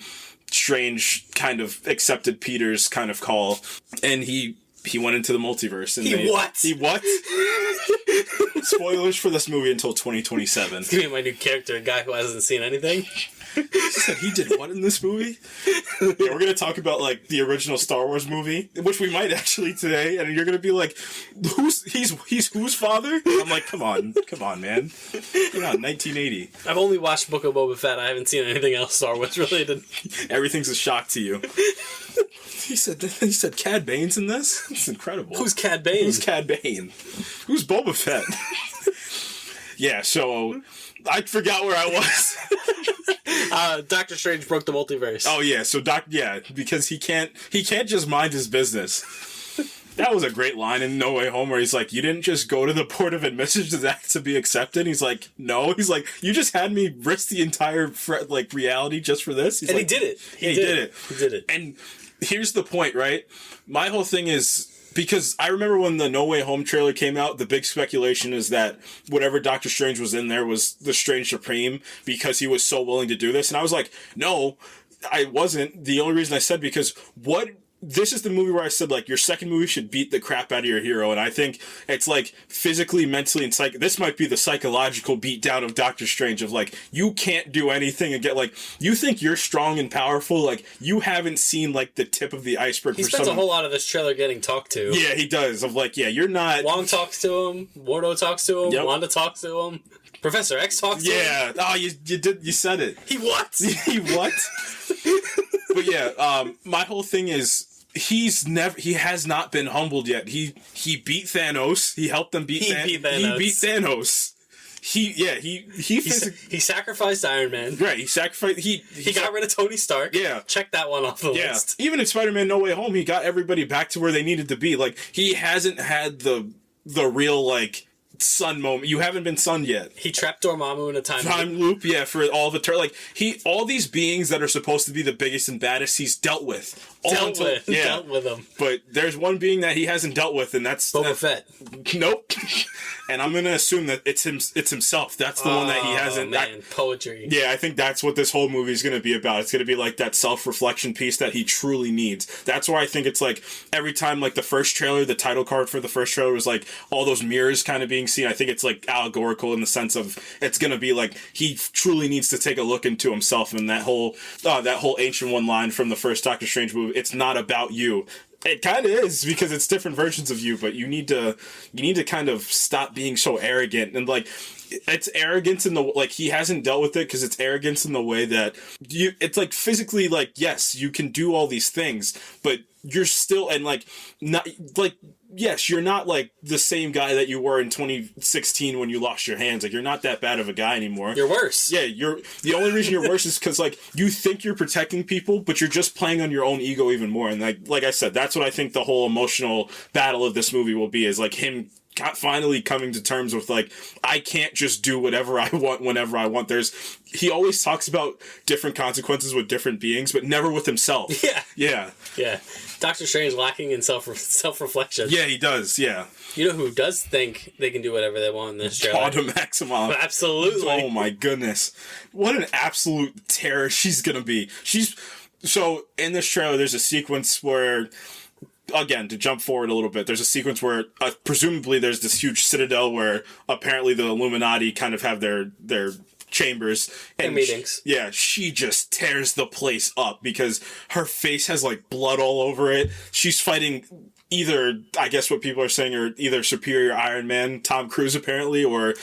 Strange kind of accepted Peter's kind of call, and he went into the multiverse. And He what? Spoilers for this movie until 2027. It's gonna be my new character, a guy who hasn't seen anything. He said he did what in this movie? Yeah, we're gonna talk about like the original Star Wars movie, which we might actually today, and you're gonna be like, he's whose father? I'm like, come on, man. Come on, 1980. I've only watched Book of Boba Fett. I haven't seen anything else Star Wars related. Everything's a shock to you. He said Cad Bane's in this? It's incredible. Who's Cad Bane? Who's Cad Bane? Who's Boba Fett? Yeah, so I forgot where I was. Doctor Strange broke the multiverse. Oh yeah, so because he can't just mind his business. That was a great line in No Way Home where he's like, you didn't just go to the Board of Admissions to be accepted? He's like, no. He's like, you just had me risk the entire reality just for this? And he did it. He did it. He did it. And here's the point, right? My whole thing is, because I remember when the No Way Home trailer came out, the big speculation is that whatever Doctor Strange was in there was the Strange Supreme, because he was so willing to do this. And I was like, no, I wasn't. The only reason I said, because this is the movie where I said, like, your second movie should beat the crap out of your hero, and I think it's, like, physically, mentally, and this might be the psychological beatdown of Doctor Strange, of, like, you can't do anything and get, like, you think you're strong and powerful, like, you haven't seen, like, the tip of the iceberg. He spends a whole lot of this trailer getting talked to. Yeah, he does, of, like, yeah, you're not... Wong talks to him, Wardo talks to him, yep. Wanda talks to him, Professor X talks to him. Yeah, oh, you said it. He what? He what? But yeah, my whole thing is, he has not been humbled yet. He beat Thanos. He helped them beat Thanos. He beat Thanos. He sacrificed Iron Man. Right, he sacrificed... He got rid of Tony Stark. Yeah. Check that one off the list. Even in Spider-Man No Way Home, he got everybody back to where they needed to be. Like, he hasn't had the real, like, sun moment. You haven't been sunned yet. He trapped Dormammu in a time loop. Yeah, for all the all these beings that are supposed to be the biggest and baddest, he's dealt with. Dealt with them. But there's one being that he hasn't dealt with, and that's Boba Fett. Nope. And I'm gonna assume that it's himself. That's the one that he hasn't. Man, poetry. Yeah, I think that's what this whole movie is gonna be about. It's gonna be like that self-reflection piece that he truly needs. That's why I think it's like every time, like the first trailer, the title card for the first trailer was like all those mirrors kind of being seen. I think it's like allegorical in the sense of it's gonna be like he truly needs to take a look into himself, and that whole ancient one line from the first Doctor Strange movie. It's not about you. It kind of is, because it's different versions of you, but you need to kind of stop being so arrogant. And like, it's arrogance in the, like, he hasn't dealt with it because it's arrogance in the way that it's like physically, like, yes, you can do all these things, but you're still, and like, not like, yes, you're not like the same guy that you were in 2016 when you lost your hands. Like, you're not that bad of a guy anymore. You're worse. Yeah, the only reason you're worse is because like you think you're protecting people, but you're just playing on your own ego even more. And like I said, that's what I think the whole emotional battle of this movie will be, is like him finally coming to terms with like, I can't just do whatever I want whenever I want. He always talks about different consequences with different beings, but never with himself. Yeah. Doctor Strange lacking in self-reflection. Yeah, he does. Yeah. You know who does think they can do whatever they want in this trailer? Wanda Maximoff. Absolutely. Oh my goodness. What an absolute terror she's gonna be. So in this trailer, there's a sequence where, again, to jump forward a little bit, there's a sequence where presumably there's this huge citadel where apparently the Illuminati kind of have their chambers and meetings. She just tears the place up because her face has like blood all over it. She's fighting either, I guess what people are saying, are either Superior Iron Man, Tom Cruise apparently, or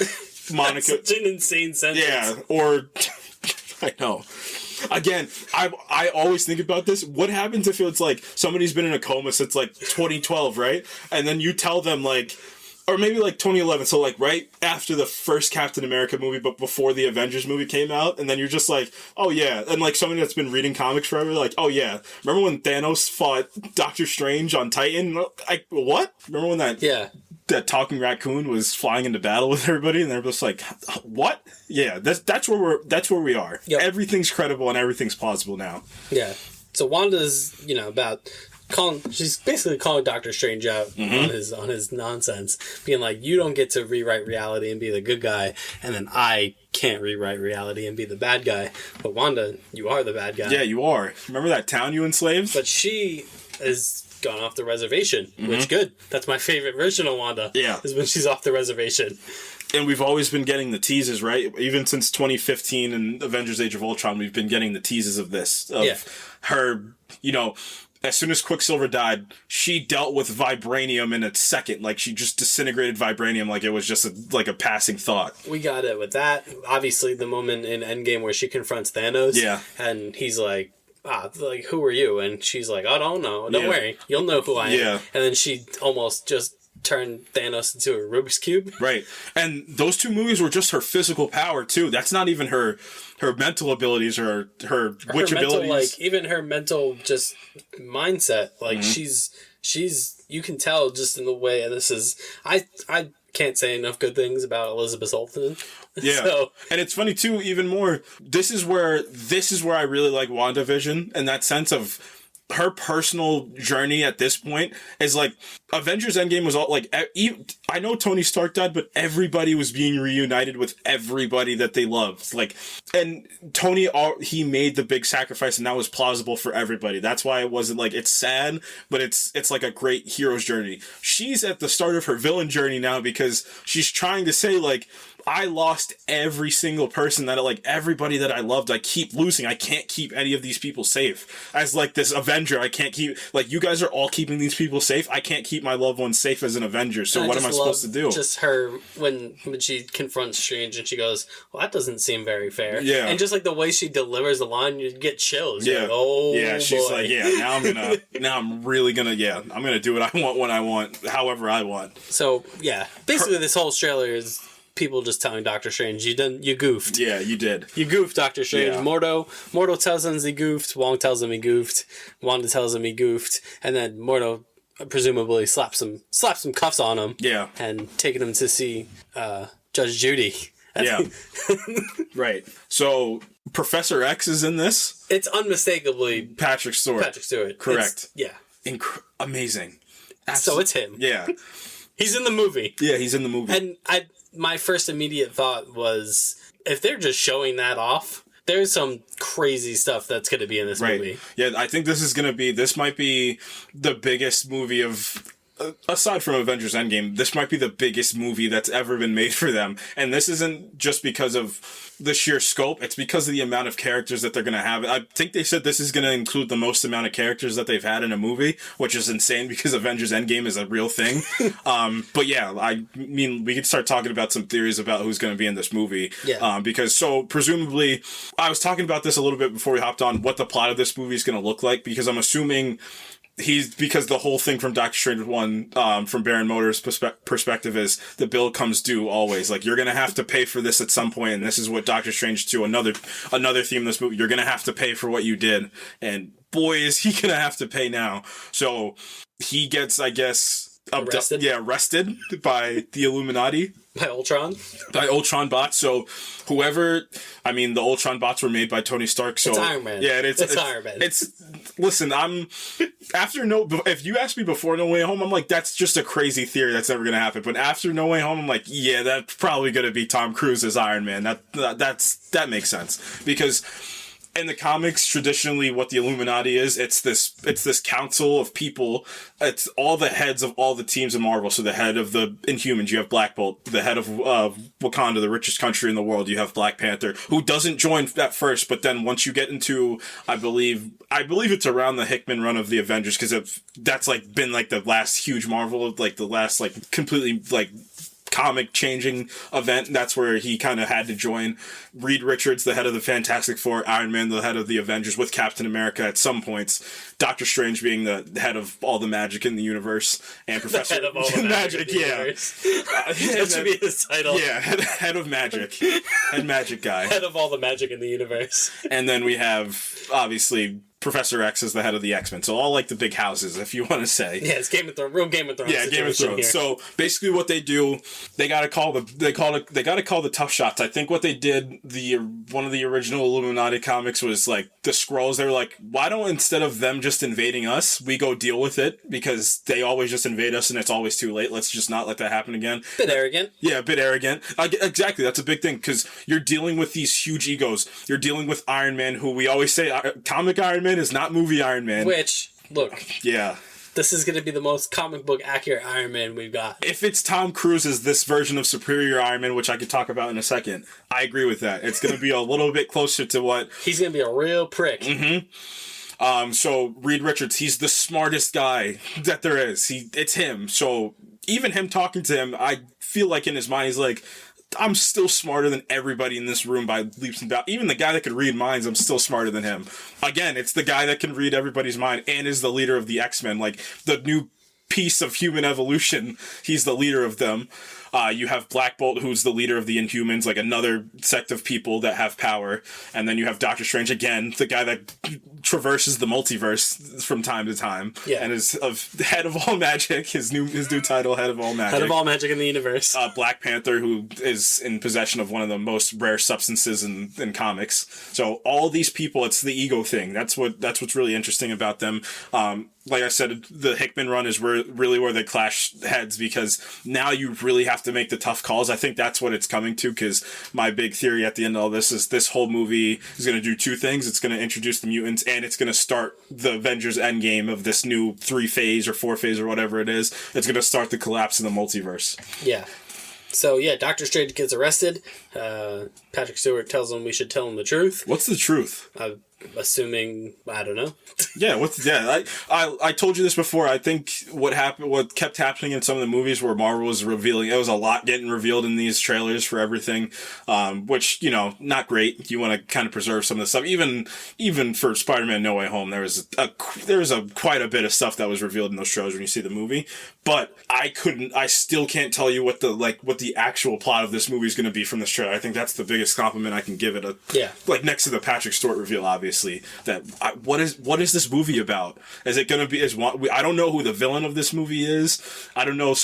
Monica. That's such an insane sentence. Yeah, or I know. Again, I always think about this. What happens if it's like somebody's been in a coma since like 2012, right? And then you tell them like, or maybe like 2011, so like right after the first Captain America movie, but before the Avengers movie came out, and then you're just like, oh yeah, and like somebody that's been reading comics forever, like, oh yeah, remember when Thanos fought Doctor Strange on Titan? What? Remember when that talking raccoon was flying into battle with everybody, and they're just like, what? Yeah, that's where we are. Yep. Everything's credible and everything's plausible now. Yeah. So Wanda's, she's basically calling Doctor Strange out on his nonsense, being like, you don't get to rewrite reality and be the good guy, and then I can't rewrite reality and be the bad guy. But Wanda, you are the bad guy. Yeah, you are. Remember that town you enslaved? But she is gone off the reservation, which good. That's my favorite version of Wanda. Yeah. Is when she's off the reservation. And we've always been getting the teases, right? Even since 2015 and Avengers Age of Ultron, we've been getting the teases of this. Of her, as soon as Quicksilver died, she dealt with vibranium in a second. Like, she just disintegrated vibranium like it was just a passing thought. We got it with that. Obviously, the moment in Endgame where she confronts Thanos. Yeah. And he's like, who are you? And she's like, I don't know. Don't worry. You'll know who I am. Yeah. And then she almost just turned Thanos into a Rubik's Cube. Right. And those two movies were just her physical power, too. That's not even her mental abilities or her witch abilities. Like, even her mental just mindset. Like, she's you can tell just in the way, and this is, I can't say enough good things about Elizabeth Olsen. Yeah. So, and it's funny too, even more, this is where I really like WandaVision, in that sense of her personal journey at this point is like, Avengers Endgame was all like, I know Tony Stark died, but everybody was being reunited with everybody that they loved. Like, and Tony, he made the big sacrifice, and that was plausible for everybody. That's why it wasn't like, it's sad, but it's like a great hero's journey. She's at the start of her villain journey now, because she's trying to say like, I lost every single person everybody that I loved. I keep losing. I can't keep any of these people safe. As like this Avenger, I can't keep, like, you guys are all keeping these people safe. I can't keep my loved ones safe as an Avenger. So what am I supposed to do? Just her, when she confronts Strange and she goes, well, that doesn't seem very fair. Yeah. And just like the way she delivers the line, you get chills. Yeah. Like, oh, yeah. She's boy. like, I'm going to do what I want when I want, however I want. So yeah, basically this whole trailer is people just telling Doctor Strange, you goofed. Yeah, you did. You goofed, Doctor Strange. Yeah. Mordo tells him he goofed. Wong tells him he goofed. Wanda tells him he goofed. And then Mordo presumably slaps some cuffs on him. Yeah. And taking him to see Judge Judy. Yeah. Right. So Professor X is in this. It's unmistakably Patrick Stewart. Correct. Amazing. So it's him. Yeah. He's in the movie. Yeah, he's in the movie. And my first immediate thought was, if they're just showing that off, there's some crazy stuff that's going to be in this movie. Yeah, I think this might be the biggest movie of aside from Avengers Endgame, this might be the biggest movie that's ever been made for them. And this isn't just because of the sheer scope, it's because of the amount of characters that they're going to have. I think they said this is going to include the most amount of characters that they've had in a movie, which is insane because Avengers Endgame is a real thing. But yeah, I mean, we could start talking about some theories about who's going to be in this movie. Yeah. Because so presumably, I was talking about this a little bit before we hopped on, what the plot of this movie is going to look like, because I'm assuming because the whole thing from Doctor Strange 1, from Baron Motor's perspective is the bill comes due always. Like, you're gonna have to pay for this at some point, and this is what Doctor Strange 2, another theme of this movie, you're gonna have to pay for what you did, and boy is he gonna have to pay now. So he gets, I guess, arrested by the Illuminati. By Ultron? By Ultron bots. So whoever, I mean, the Ultron bots were made by Tony Stark. So it's Iron Man. Yeah, it's Iron Man. Listen, if you asked me before No Way Home, I'm like, that's just a crazy theory. That's never going to happen. But after No Way Home, I'm like, yeah, that's probably going to be Tom Cruise as Iron Man. That makes sense. Because in the comics, traditionally, what the Illuminati is, it's this council of people. It's all the heads of all the teams in Marvel. So the head of the Inhumans, you have Black Bolt. The head of Wakanda, the richest country in the world, you have Black Panther, who doesn't join at first, but then once you get into, I believe it's around the Hickman run of the Avengers, because that's like been like the last huge Marvel, like the last like completely like comic changing event. That's where he kind of had to join. Reed Richards, the head of the Fantastic Four, Iron Man, the head of the Avengers, with Captain America at some points, Doctor Strange being the head of all the magic in the universe, and Professor the head of all the magic that should be his title. Yeah, head of magic. Head magic guy. Head of all the magic in the universe. And then we have, obviously, Professor X is the head of the X-Men. So all like the big houses, if you want to say. Yeah, it's real Game of Thrones. Yeah, Game of Thrones. Here. So basically what they do, they gotta call the tough shots. I think what they did, one of the original Illuminati comics was like the Skrulls. They were like, why don't, instead of them just invading us, we go deal with it, because they always just invade us and it's always too late. Let's just not let that happen again. Bit arrogant. Yeah, a bit arrogant. Exactly, that's a big thing, because you're dealing with these huge egos. You're dealing with Iron Man, who we always say, comic Iron Man is not movie Iron Man. Which, look. Yeah. This is going to be the most comic book accurate Iron Man we've got. If it's Tom Cruise as this version of Superior Iron Man, which I could talk about in a second, I agree with that. It's going to be a little bit closer to what... He's going to be a real prick. Mm-hmm. So Reed Richards, he's the smartest guy that there is. It's him. So even him talking to him, I feel like in his mind, he's like, I'm still smarter than everybody in this room by leaps and bounds. Even the guy that could read minds, I'm still smarter than him. Again, it's the guy that can read everybody's mind and is the leader of the X-Men. Like, the new piece of human evolution, he's the leader of them. You have Black Bolt, who's the leader of the Inhumans, like another sect of people that have power. And then you have Doctor Strange, again, the guy that traverses the multiverse from time to time. Yeah. And is head of all magic, his new title, head of all magic. Head of all magic in the universe. Black Panther, who is in possession of one of the most rare substances in comics. So all these people, it's the ego thing. That's what's really interesting about them. Like I said, the Hickman run is really where they clash heads, because now you really have to make the tough calls. I think that's what it's coming to, because my big theory at the end of all this is this whole movie is going to do two things. It's going to introduce the mutants, and it's going to start the Avengers Endgame of this new 3-phase or 4-phase or whatever it is. It's going to start the collapse of the multiverse. Yeah. So, yeah, Doctor Strange gets arrested. Patrick Stewart tells him we should tell him the truth. What's the truth? Assuming, I don't know. I told you this before. I think what kept happening in some of the movies where Marvel was revealing, it was a lot getting revealed in these trailers for everything, which, not great. You want to kind of preserve some of the stuff. Even for Spider-Man No Way Home, there was quite a bit of stuff that was revealed in those trailers when you see the movie. But I still can't tell you what the actual plot of this movie is going to be from this trailer. I think that's the biggest compliment I can give it. Like next to the Patrick Stewart reveal, obviously. What is this movie about? Is it going to be? I don't know who the villain of this movie is. I don't know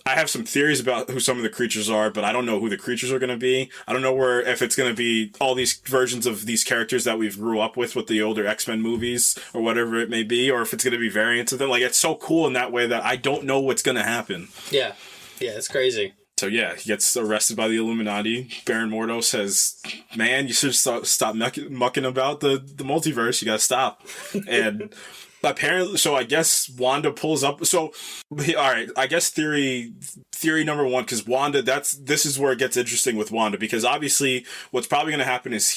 I have some theories about who some of the creatures are, but I don't know who the creatures are going to be. I don't know if it's going to be all these versions of these characters that we've grew up with the older X-Men movies or whatever it may be, or if it's going to be variants of them. Like, it's so cool in that way that I don't know what's going to happen. Yeah, it's crazy. So yeah, he gets arrested by the Illuminati. Baron Mordo says, man, you should stop mucking about the multiverse. You gotta stop. And apparently, so I guess Wanda pulls up. So, all right, I guess theory number one, because Wanda, this is where it gets interesting with Wanda, because obviously what's probably going to happen is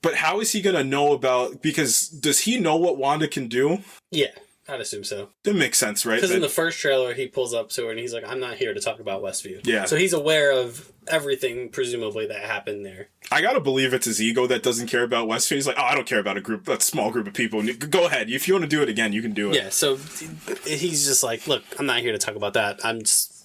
but how is he going to know because does he know what Wanda can do? Yeah. I'd assume so. That makes sense, right? Because in the first trailer, he pulls up to her and he's like, I'm not here to talk about Westview. Yeah. So he's aware of everything, presumably, that happened there. I gotta believe it's his ego that doesn't care about Westview. He's like, oh, I don't care about a small group of people. Go ahead. If you want to do it again, you can do it. Yeah, so he's just like, look, I'm not here to talk about that. I'm just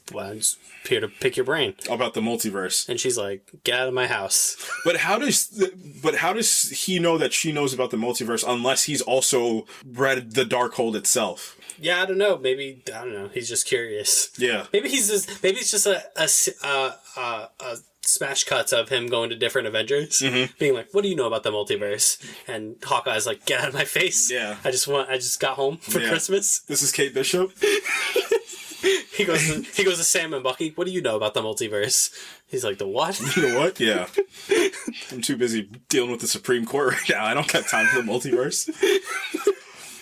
here to pick your brain. About the multiverse. And she's like, get out of my house. But how does he know that she knows about the multiverse unless he's also read the Darkhold itself? Yeah, I don't know. Maybe, I don't know. He's just curious. Yeah. Maybe it's just a smash cuts of him going to different Avengers, being like, what do you know about the multiverse? And Hawkeye's like, get out of my face. Yeah. I just got home for Christmas. This is Kate Bishop. He goes to Sam and Bucky. What do you know about the multiverse? He's like, the what? You know what? Yeah. I'm too busy dealing with the Supreme Court right now. I don't got time for the multiverse.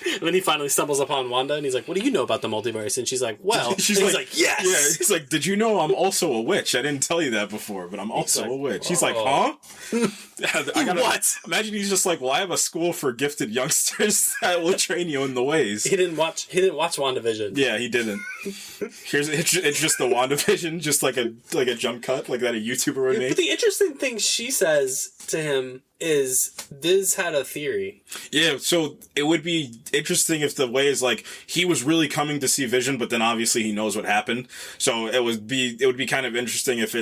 And then he finally stumbles upon Wanda, and he's like, what do you know about the multiverse? And she's like, well. He's like, yes! Yeah, he's like, did you know I'm also a witch? I didn't tell you that before, but I'm also a witch. He's like, huh? What? Imagine he's just like, well, I have a school for gifted youngsters that will train you in the ways. He didn't watch WandaVision. Yeah, he didn't. It's just the WandaVision, just like a jump cut, like that a YouTuber would make. But the interesting thing she says to him is Viz had a theory. Yeah, so it would be interesting if the way is like he was really coming to see Vision, but then obviously he knows what happened. So it would be kind of interesting if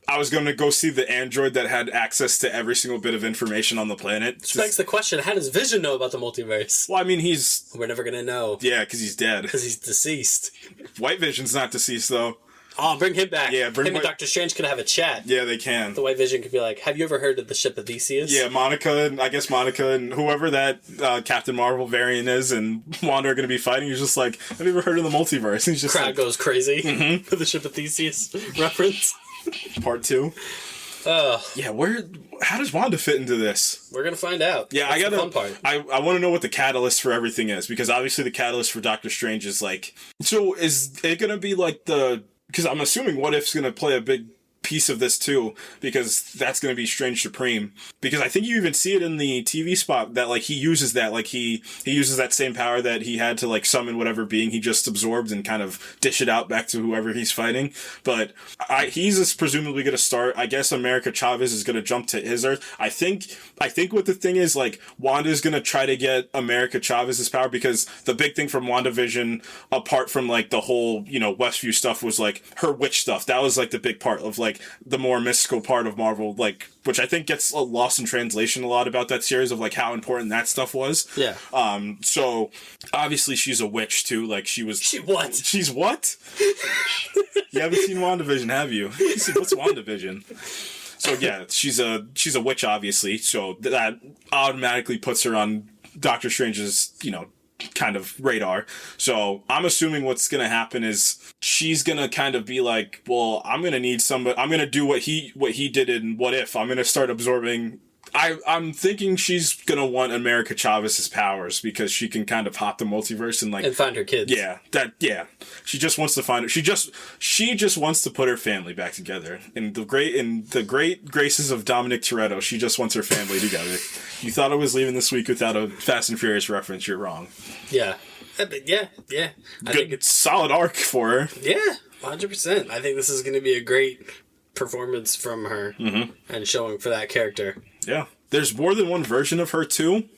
I was going to go see the android that had access to every single bit of information on the planet. Which begs the question, how does Vision know about the multiverse? Well, I mean, we're never going to know. Yeah, because he's dead. Because he's deceased. White Vision's not deceased, though. Oh, bring him back. Yeah, him and Doctor Strange could have a chat. Yeah, they can. The White Vision could be like, have you ever heard of the ship of Theseus? Yeah, Monica and whoever that Captain Marvel variant is and Wanda are going to be fighting. He's just like, have you ever heard of the multiverse? And he's just crowd goes crazy for the ship of Theseus reference. Part 2. Yeah, how does Wanda fit into this? We're going to find out. Yeah, that's the fun part. I want to know what the catalyst for everything is, because obviously the catalyst for Doctor Strange is like, so is it going to be like because I'm assuming What If's going to play a big piece of this too, because that's going to be Strange Supreme, because I think you even see it in the TV spot that like he uses that same power that he had to like summon whatever being he just absorbed and kind of dish it out back to whoever he's fighting. But he's just presumably going to start, I guess America Chavez is going to jump to his Earth. I think what the thing is, like, Wanda's going to try to get America Chavez's power, because the big thing from WandaVision, apart from like the whole, Westview stuff, was like her witch stuff. That was like the big part of like the more mystical part of Marvel, like, which I think gets lost in translation a lot about that series of like how important that stuff was. Yeah. So obviously she's a witch too. Like She's what? You haven't seen WandaVision, have you? What's WandaVision? So yeah, she's a witch, obviously. So that automatically puts her on Doctor Strange's, kind of radar. So I'm assuming what's going to happen is she's going to kind of be like, well, I'm going to need somebody, I'm going to do what he did in What If. I'm going to start absorbing. I'm thinking she's going to want America Chavez's powers, because she can kind of hop the multiverse and find her kids. Yeah. She just wants to find her. She just wants to put her family back together. In the great graces of Dominic Toretto, she just wants her family together. You thought I was leaving this week without a Fast and Furious reference. You're wrong. Yeah. Yeah. I think it's solid arc for her. Yeah, 100%. I think this is going to be a great performance from her and showing for that character. Yeah. There's more than one version of her too,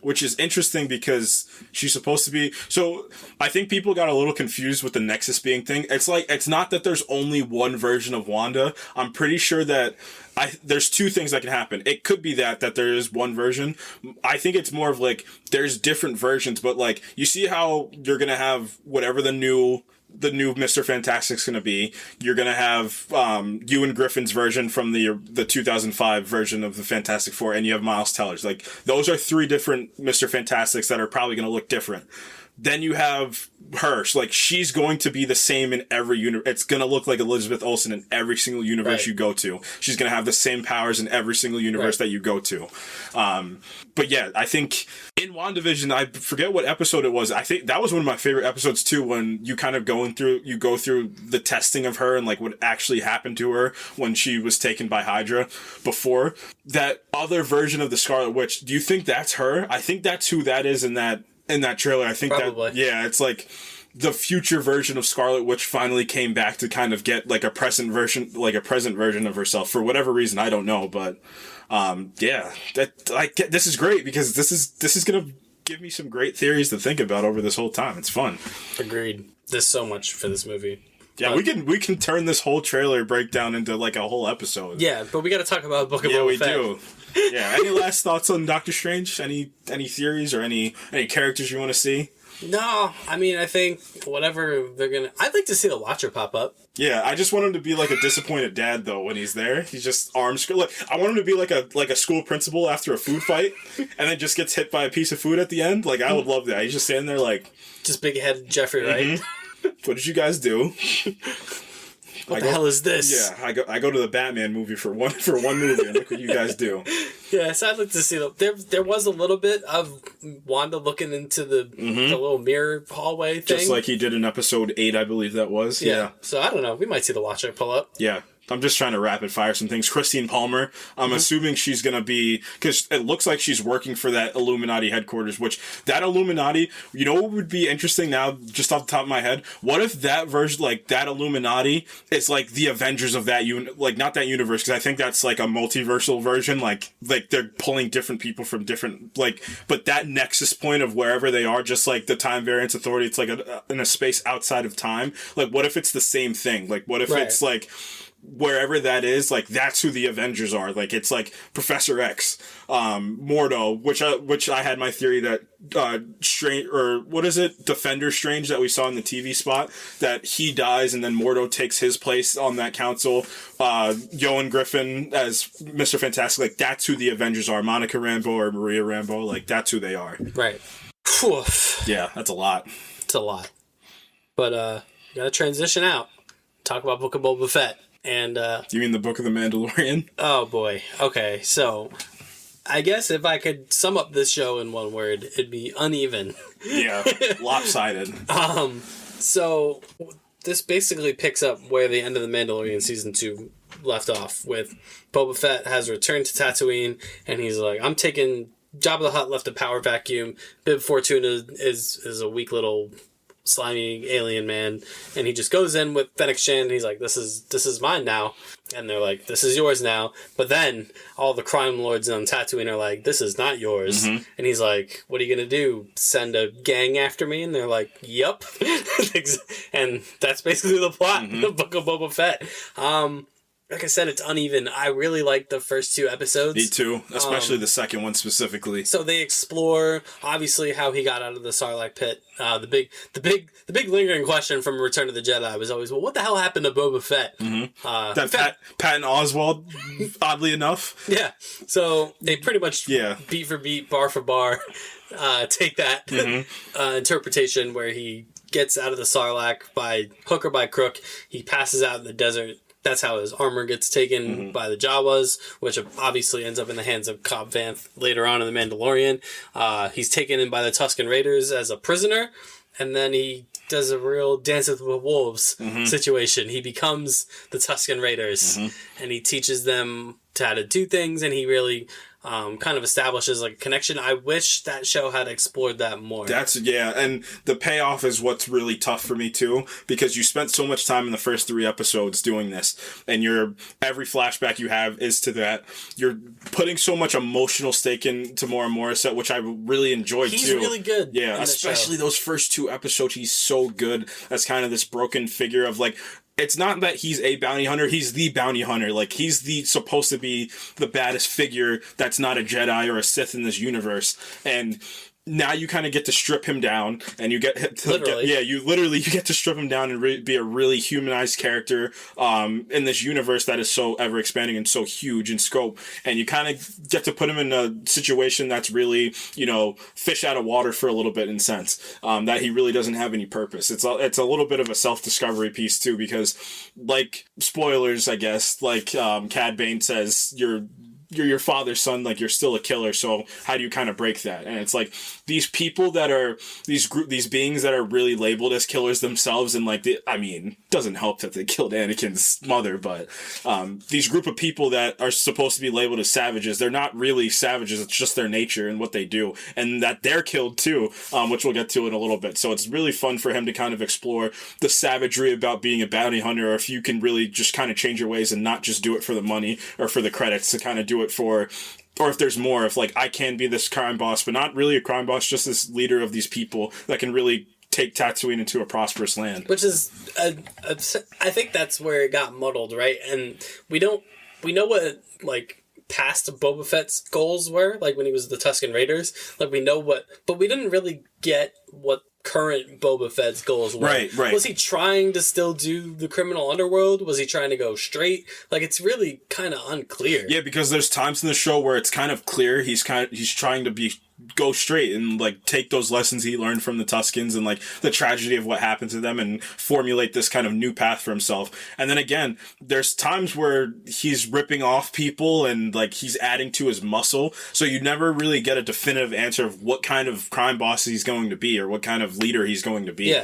which is interesting because she's supposed to be. So I think people got a little confused with the Nexus being thing. It's not that there's only one version of Wanda. I'm pretty sure that there's two things that can happen. It could be that there is one version. I think it's more of like there's different versions, but like you see how you're gonna have whatever the new Mr. Fantastic's going to be. You're going to have Ewan Griffin's version from the 2005 version of the Fantastic Four, and you have Miles Teller's. Like, those are three different Mr. Fantastics that are probably going to look different. then you have her. So, like, she's going to be the same in every universe. It's going to look like Elizabeth Olsen in every single universe you go to. She's going to have the same powers in every single universe that you go to. But yeah, I think in WandaVision, I forget what episode it was. I think that was one of my favorite episodes too, when you kind of go through the testing of her and like what actually happened to her when she was taken by Hydra before. That other version of the Scarlet Witch, do you think that's her? I think that's who that is in that trailer. I think Probably. It's like the future version of Scarlet Witch finally came back to kind of get like a present version of herself for whatever reason. I don't know, but this is great because this is gonna give me some great theories to think about over this whole time. It's fun. Agreed. There's so much for this movie. Yeah, we can turn this whole trailer breakdown into like a whole episode. Yeah, but we got to talk about Book of Boba Fett. Yeah, we do. Yeah. Any last thoughts on Doctor Strange? Any theories or any characters you want to see? No, I mean, I think whatever they're gonna. I'd like to see the Watcher pop up. Yeah, I just want him to be like a disappointed dad though when he's there. He's just arms. Like, I want him to be like a school principal after a food fight, and then just gets hit by a piece of food at the end. Like, I would love that. He's just standing there like just big headed Jeffrey, right? What did you guys do? What the hell is this? Yeah, I go to the Batman movie for one movie, and look what you guys do. Yeah, so I'd like to see there was a little bit of Wanda looking into the little mirror hallway thing. Just like he did in episode 8, I believe that was. Yeah. So I don't know. We might see the Watcher pull up. Yeah. I'm just trying to rapid fire some things. Christine Palmer, I'm assuming she's going to be, because it looks like she's working for that Illuminati headquarters, which that Illuminati, you know what would be interesting now, just off the top of my head? What if that version, like that Illuminati, is like the Avengers of that, like not that universe, because I think that's like a multiversal version, like they're pulling different people from different, like, but that nexus point of wherever they are, just like the Time Variance Authority, it's like in a space outside of time. Like, what if it's the same thing? Like, what if it's like, wherever that is, like that's who the Avengers are. Like it's like Professor X, Mordo, which I had my theory that Strange, or what is it, Defender Strange that we saw in the TV spot, that he dies and then Mordo takes his place on that council. Ewan Griffin as Mr. Fantastic, like that's who the Avengers are. Monica Rambeau or Maria Rambeau, like that's who they are. Right. Whew. Yeah, that's a lot. It's a lot. But you gotta transition out. Talk about Book of Boba Fett. And you mean the Book of the Mandalorian? Oh boy. Okay, so I guess if I could sum up this show in one word, it'd be uneven. Yeah, lopsided. So this basically picks up where the end of the Mandalorian season 2 left off, with Boba Fett has returned to Tatooine, and he's like, I'm taking. Jabba the Hutt left a power vacuum. Bib Fortuna is a weak little slimy alien man, and he just goes in with Fennec Shand, and he's like, this is mine now, and they're like, this is yours now. But then all the crime lords on Tatooine are like, this is not yours. And he's like, what are you gonna do, send a gang after me? And they're like, yup. And that's basically the plot of the Book of Boba Fett. Like I said, it's uneven. I really like the first 2 episodes. Me too, especially the second one specifically. So they explore obviously how he got out of the Sarlacc pit. The big lingering question from Return of the Jedi was always, well, what the hell happened to Boba Fett? Patton Oswalt, oddly enough. Yeah. So they pretty much beat for beat, bar for bar, take that interpretation where he gets out of the Sarlacc by hook or by crook. He passes out in the desert. That's how his armor gets taken by the Jawas, which obviously ends up in the hands of Cobb Vanth later on in The Mandalorian. He's taken in by the Tusken Raiders as a prisoner, and then he does a real Dance with the Wolves situation. He becomes the Tusken Raiders, and he teaches them how to do things, and he really kind of establishes like a connection. I wish that show had explored that more. And the payoff is what's really tough for me too, because you spent so much time in the first 3 episodes doing this, and every flashback you have is to that. You're putting so much emotional stake into Temuera Morrison, which I really enjoyed too. He's really good. Yeah, especially those first 2 episodes. He's so good as kind of this broken figure of like, it's not that he's a bounty hunter, he's the bounty hunter. Like, he's supposed to be the baddest figure that's not a Jedi or a Sith in this universe. And now you kind of get to strip him down, and you get to Literally. you get to strip him down and be a really humanized character in this universe that is so ever expanding and so huge in scope, and you kind of get to put him in a situation that's really, you know, fish out of water for a little bit, in sense that he really doesn't have any purpose. It's a little bit of a self-discovery piece too, because, like, spoilers, I guess, like Cad Bane says, you're your father's son, like, you're still a killer, so how do you kind of break that? And it's like, these people that are these beings that are really labeled as killers themselves, and like, doesn't help that they killed Anakin's mother, but these group of people that are supposed to be labeled as savages, they're not really savages, it's just their nature and what they do, and that they're killed too, which we'll get to in a little bit. So it's really fun for him to kind of explore the savagery about being a bounty hunter, or if you can really just kind of change your ways and not just do it for the money or for the credits, to kind of do it for, or if there's more, if like, I can be this crime boss, but not really a crime boss, just this leader of these people that can really take Tatooine into a prosperous land. Which is, I think that's where it got muddled, right? And we know what, like, past Boba Fett's goals were, like when he was the Tusken Raiders, like we know what, but we didn't really get what current Boba Fett's goals were. Right. Was he trying to still do the criminal underworld? Was he trying to go straight? Like, it's really kind of unclear. Yeah, because there's times in the show where it's kind of clear he's trying to go straight and like take those lessons he learned from the Tuskens and like the tragedy of what happened to them and formulate this kind of new path for himself. And then again, there's times where he's ripping off people and like he's adding to his muscle, so you never really get a definitive answer of what kind of crime boss he's going to be or what kind of leader he's going to be.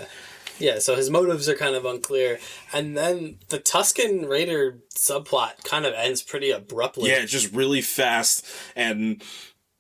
Yeah, so his motives are kind of unclear. And then the Tusken Raider subplot kind of ends pretty abruptly. Yeah, it's just really fast, and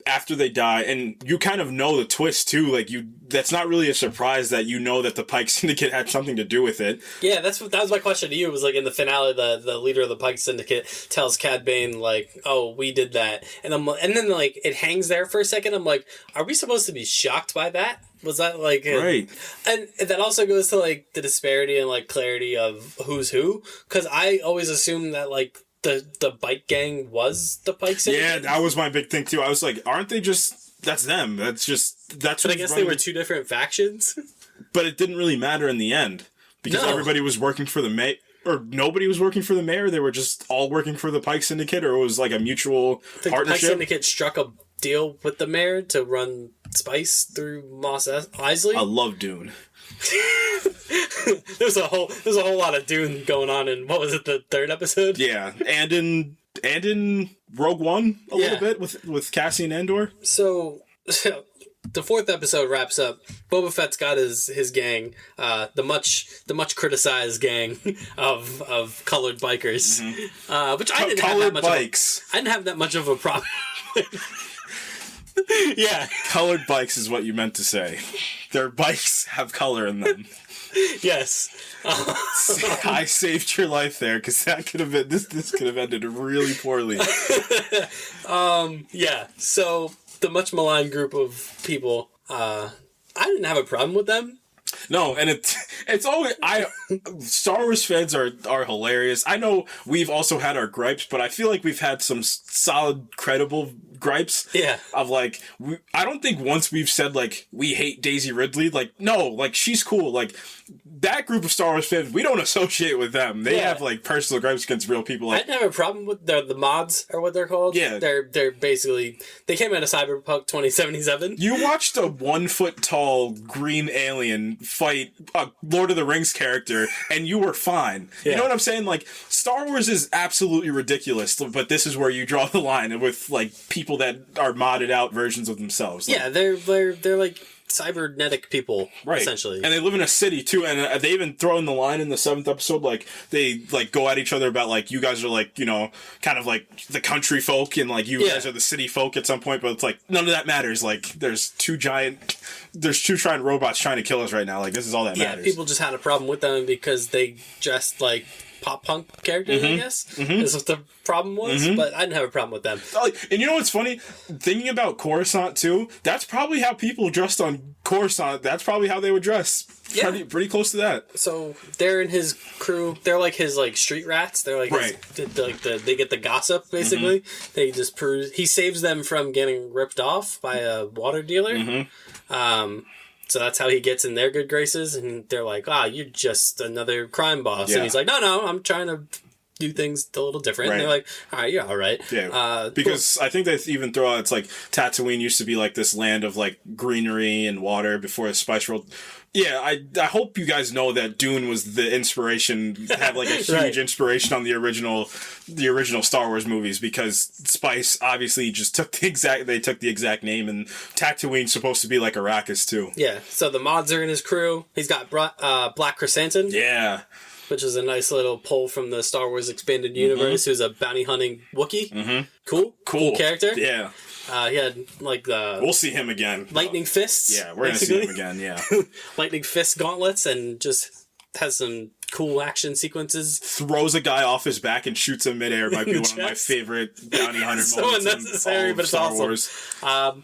after they die, and you kind of know the twist too, like that's not really a surprise that you know that the Pike Syndicate had something to do with it. Yeah, that was my question to you. It was like in the finale, the leader of the Pike Syndicate tells Cad Bane like, "Oh, we did that," and then like it hangs there for a second. I'm like, are we supposed to be shocked by that? Was that like right? And that also goes to like the disparity and like clarity of who's who, because I always assumed that like the bike gang was the Pike Syndicate. Yeah, that was my big thing too. I was like, aren't they just, that's them. That's But I guess they were two different factions. But it didn't really matter in the end, because everybody was working for the mayor, or nobody was working for the mayor. They were just all working for the Pike Syndicate, or it was like a mutual partnership. The Pike Syndicate struck a deal with the mayor to run spice through Mos Eisley. I love Dune. There's a whole lot of Dune going on in, what was it, the third episode? Yeah, and in Rogue One a little bit with Cassian Andor. So the fourth episode wraps up. Boba Fett's got his gang, the much criticized gang of colored bikers, which I didn't have that much bikes. I didn't have that much of a problem. Yeah, colored bikes is what you meant to say. Their bikes have color in them. Yes. I saved your life there, because that could have been this could have ended really poorly. Yeah. So the much maligned group of people, I didn't have a problem with them. No, and it's always Star Wars fans are hilarious. I know we've also had our gripes, but I feel like we've had some solid, credible gripes. Yeah. Of like, I don't think once we've said like we hate Daisy Ridley. Like, no, like she's cool. Like that group of Star Wars fans, we don't associate with them. They have like personal gripes against real people. Like, I didn't have a problem with the mods, or what they're called. Yeah, they're basically, they came out of Cyberpunk 2077. You watched a 1 foot tall green alien fight a Lord of the Rings character, and you were fine. Yeah. You know what I'm saying? Like, Star Wars is absolutely ridiculous, but this is where you draw the line with like people that are modded out versions of themselves. Like, yeah, they're like cybernetic people, right? Essentially, and they live in a city too. And they even throw in the line in the 7th episode, like they like go at each other about like, you guys are like, you know, kind of like the country folk, and like you guys are the city folk at some point. But it's like none of that matters. Like there's two giant robots trying to kill us right now. Like this is all that matters. Yeah, people just had a problem with them because they dressed like pop punk characters, I guess, is what the problem was. But I didn't have a problem with them. And you know what's funny? Thinking about Coruscant, too, that's probably how people dressed on Coruscant. That's probably how they would dress. Yeah. Pretty close to that. So they're in his crew. They're like his like street rats. They're like they get the gossip basically. They just he saves them from getting ripped off by a water dealer. So that's how he gets in their good graces, and they're like, you're just another crime boss. And he's like, no, I'm trying to do things a little different. And they're like, all right, you're all right. Yeah, because I think they even throw out, it's like Tatooine used to be like this land of like greenery and water before the Spice World. Yeah, I hope you guys know that Dune was the inspiration, had like a huge inspiration on the original Star Wars movies, because Spice obviously just took the exact name, and Tatooine's supposed to be like Arrakis too. Yeah, so the mods are in his crew. He's got Black Chrysanthemum. Yeah. Which is a nice little pull from the Star Wars Expanded Universe, who's a bounty hunting Wookiee. Cool character. Yeah. He had like the... We'll see him again. Lightning fists. Yeah, we're going to see him again, yeah. Lightning fist gauntlets, and just has some cool action sequences. Throws a guy off his back and shoots him midair might be one of my favorite bounty hunter moments. So unnecessary, but it's Star awesome. Wars.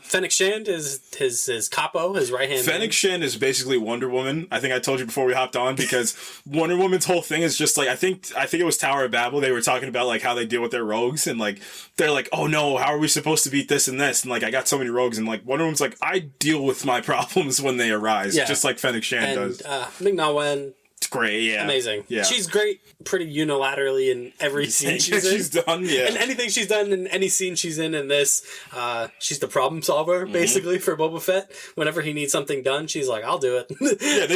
Fennec Shand is his capo, his right hand. Fennec Shand is basically Wonder Woman. I think I told you before we hopped on, because Wonder Woman's whole thing is just like, I think it was Tower of Babel. They were talking about like how they deal with their rogues, and like they're like, oh no, how are we supposed to beat this and this? And like, I got so many rogues, and like Wonder Woman's like, I deal with my problems when they arise, just like Fennec Shand does. Ming-Na Wen. It's great, yeah. Amazing. Yeah. She's great pretty unilaterally in every scene she's done, yeah. And anything she's done in any scene she's in this, she's the problem solver, basically, for Boba Fett. Whenever he needs something done, she's like, I'll do it. Yeah,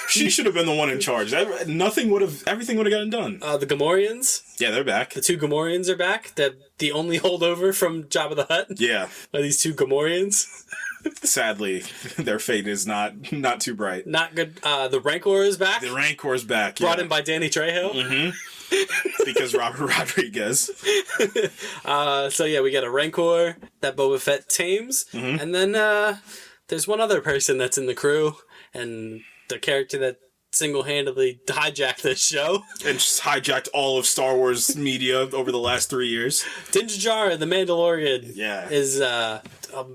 she should have been the one in charge. Everything would have gotten done. The Gamorreans. Yeah, they're back. The two Gamorreans are back. The only holdover from Jabba the Hutt. Yeah. Are these two Gamorreans. Sadly, their fate is not too bright. Not good. The Rancor is back. The Rancor is back. Brought in by Danny Trejo. Because Robert Rodriguez. So yeah, we got a Rancor that Boba Fett tames, and then there's one other person that's in the crew, and the character that single-handedly hijacked this show. And just hijacked all of Star Wars media over the last 3 years. Din Djarin, the Mandalorian, is,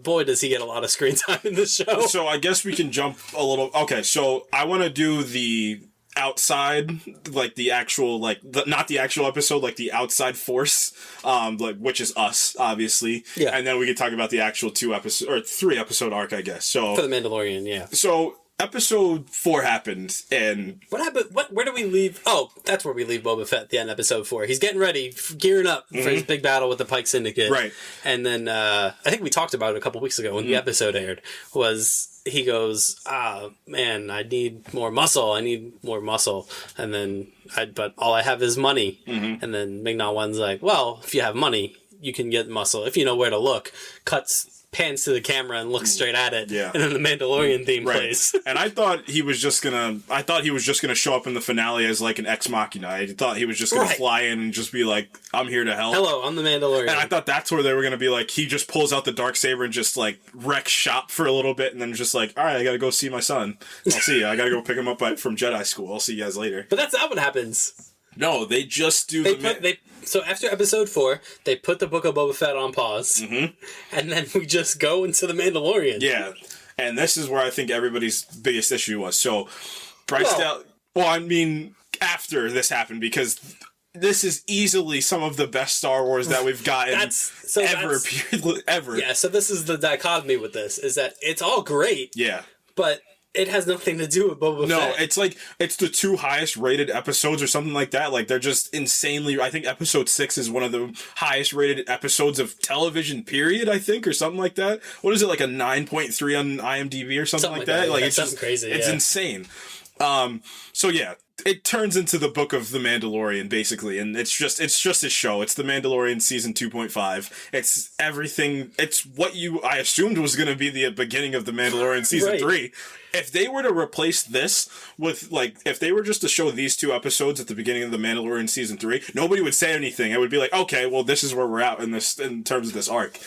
boy, does he get a lot of screen time in this show. So I guess we can jump a little... Okay, so I want to do the outside, like the actual, like, not the actual episode, like the outside force, like, which is us, obviously. Yeah. And then we can talk about the actual 3-episode arc, I guess. So for the Mandalorian, yeah. So... Episode 4 happened, and... What happened? Where do we leave? Oh, that's where we leave Boba Fett at the end of episode 4. He's getting ready, gearing up for his big battle with the Pike Syndicate. Right. And then, I think we talked about it a couple weeks ago when the episode aired, he goes, man, I need more muscle. And then, but all I have is money. And then Ming-Na Wen's like, well, if you have money, you can get muscle. If you know where to look. Pans to the camera and looks straight at it. Yeah. And then the Mandalorian theme plays. And I thought he was just gonna show up in the finale as like an ex machina. I thought he was just gonna fly in and just be like, I'm here to help. Hello, I'm the Mandalorian. And I thought that's where they were gonna be like, he just pulls out the Darksaber and just like wrecks shop for a little bit, and then just like, alright, I gotta go see my son. I'll see you. I gotta go pick him up from Jedi school. I'll see you guys later. But that's not what happens. No, they just do So after episode 4, they put the Book of Boba Fett on pause, and then we just go into the Mandalorian. Yeah, and this is where I think everybody's biggest issue was. So, Bryce Dallas... Well, I mean, after this happened, because this is easily some of the best Star Wars that we've gotten ever. Yeah, so this is the dichotomy with this, is that it's all great, but... it has nothing to do with Boba Fett. No, it's like, it's the 2 highest rated episodes or something like that. Like, they're just insanely... I think episode 6 is one of the highest rated episodes of television, period, I think, or something like that. What is it, like a 9.3 on IMDb or something like that? Like, it's just crazy. It's insane. So yeah, it turns into the Book of the Mandalorian, basically, and it's just a show. It's the Mandalorian season 2.5. It's everything. It's what I assumed was going to be the beginning of the Mandalorian season 3. if they were to replace this with, like, if they were just to show these 2 episodes at the beginning of The Mandalorian Season 3, nobody would say anything. It would be like, okay, well, this is where we're at in terms of this arc.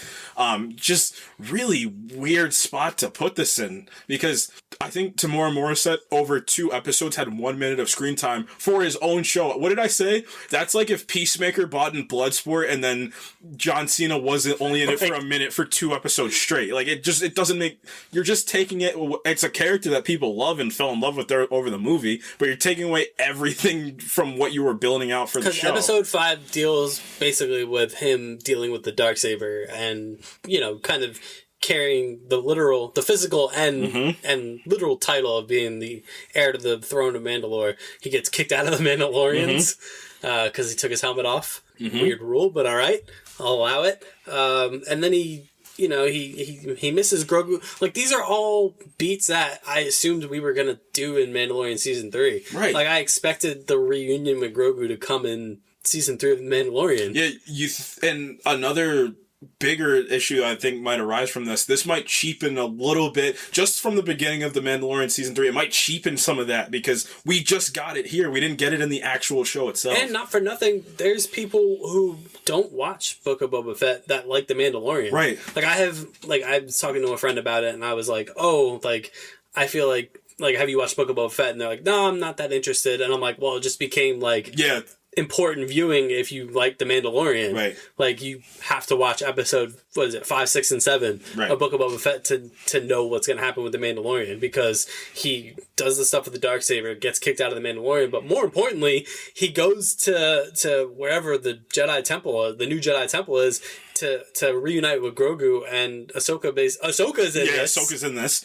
Just really weird spot to put this in, because I think Tamora Morissette over 2 episodes had 1 minute of screen time for his own show. What did I say? That's like if Peacemaker bought in Bloodsport and then John Cena wasn't only in it for a minute for 2 episodes straight. Like, it doesn't make, you're just taking it, it's a character that people love and fell in love with over the movie, but you're taking away everything from what you were building out for the show. Episode 5 deals basically with him dealing with the Darksaber and, you know, kind of carrying the physical and literal title of being the heir to the throne of Mandalore. He gets kicked out of the Mandalorians because he took his helmet off. Weird rule, but all right, I'll allow it. And then he misses Grogu. Like, these are all beats that I assumed we were gonna do in Mandalorian Season 3. Right. Like, I expected the reunion with Grogu to come in Season 3 of The Mandalorian. Yeah, and another bigger issue I think might arise from this might cheapen a little bit, just from the beginning of The Mandalorian Season 3, it might cheapen some of that, because we just got it here. We didn't get it in the actual show itself. And not for nothing, there's people who don't watch Book of Boba Fett that like The Mandalorian. Right. Like, I was talking to a friend about it, and I was like, oh, like, I feel like, have you watched Book of Boba Fett? And they're like, no, I'm not that interested. And I'm like, well, it just became, like... Yeah. important viewing if you like The Mandalorian. Right. Like, you have to watch episode, 5, 6, and 7 of Book of Boba Fett to know what's going to happen with The Mandalorian, because he does the stuff with the Darksaber, gets kicked out of The Mandalorian, but more importantly, he goes to wherever the Jedi Temple, the new Jedi Temple is, to reunite with Grogu, and Ahsoka's in this. Yeah, Ahsoka's in this.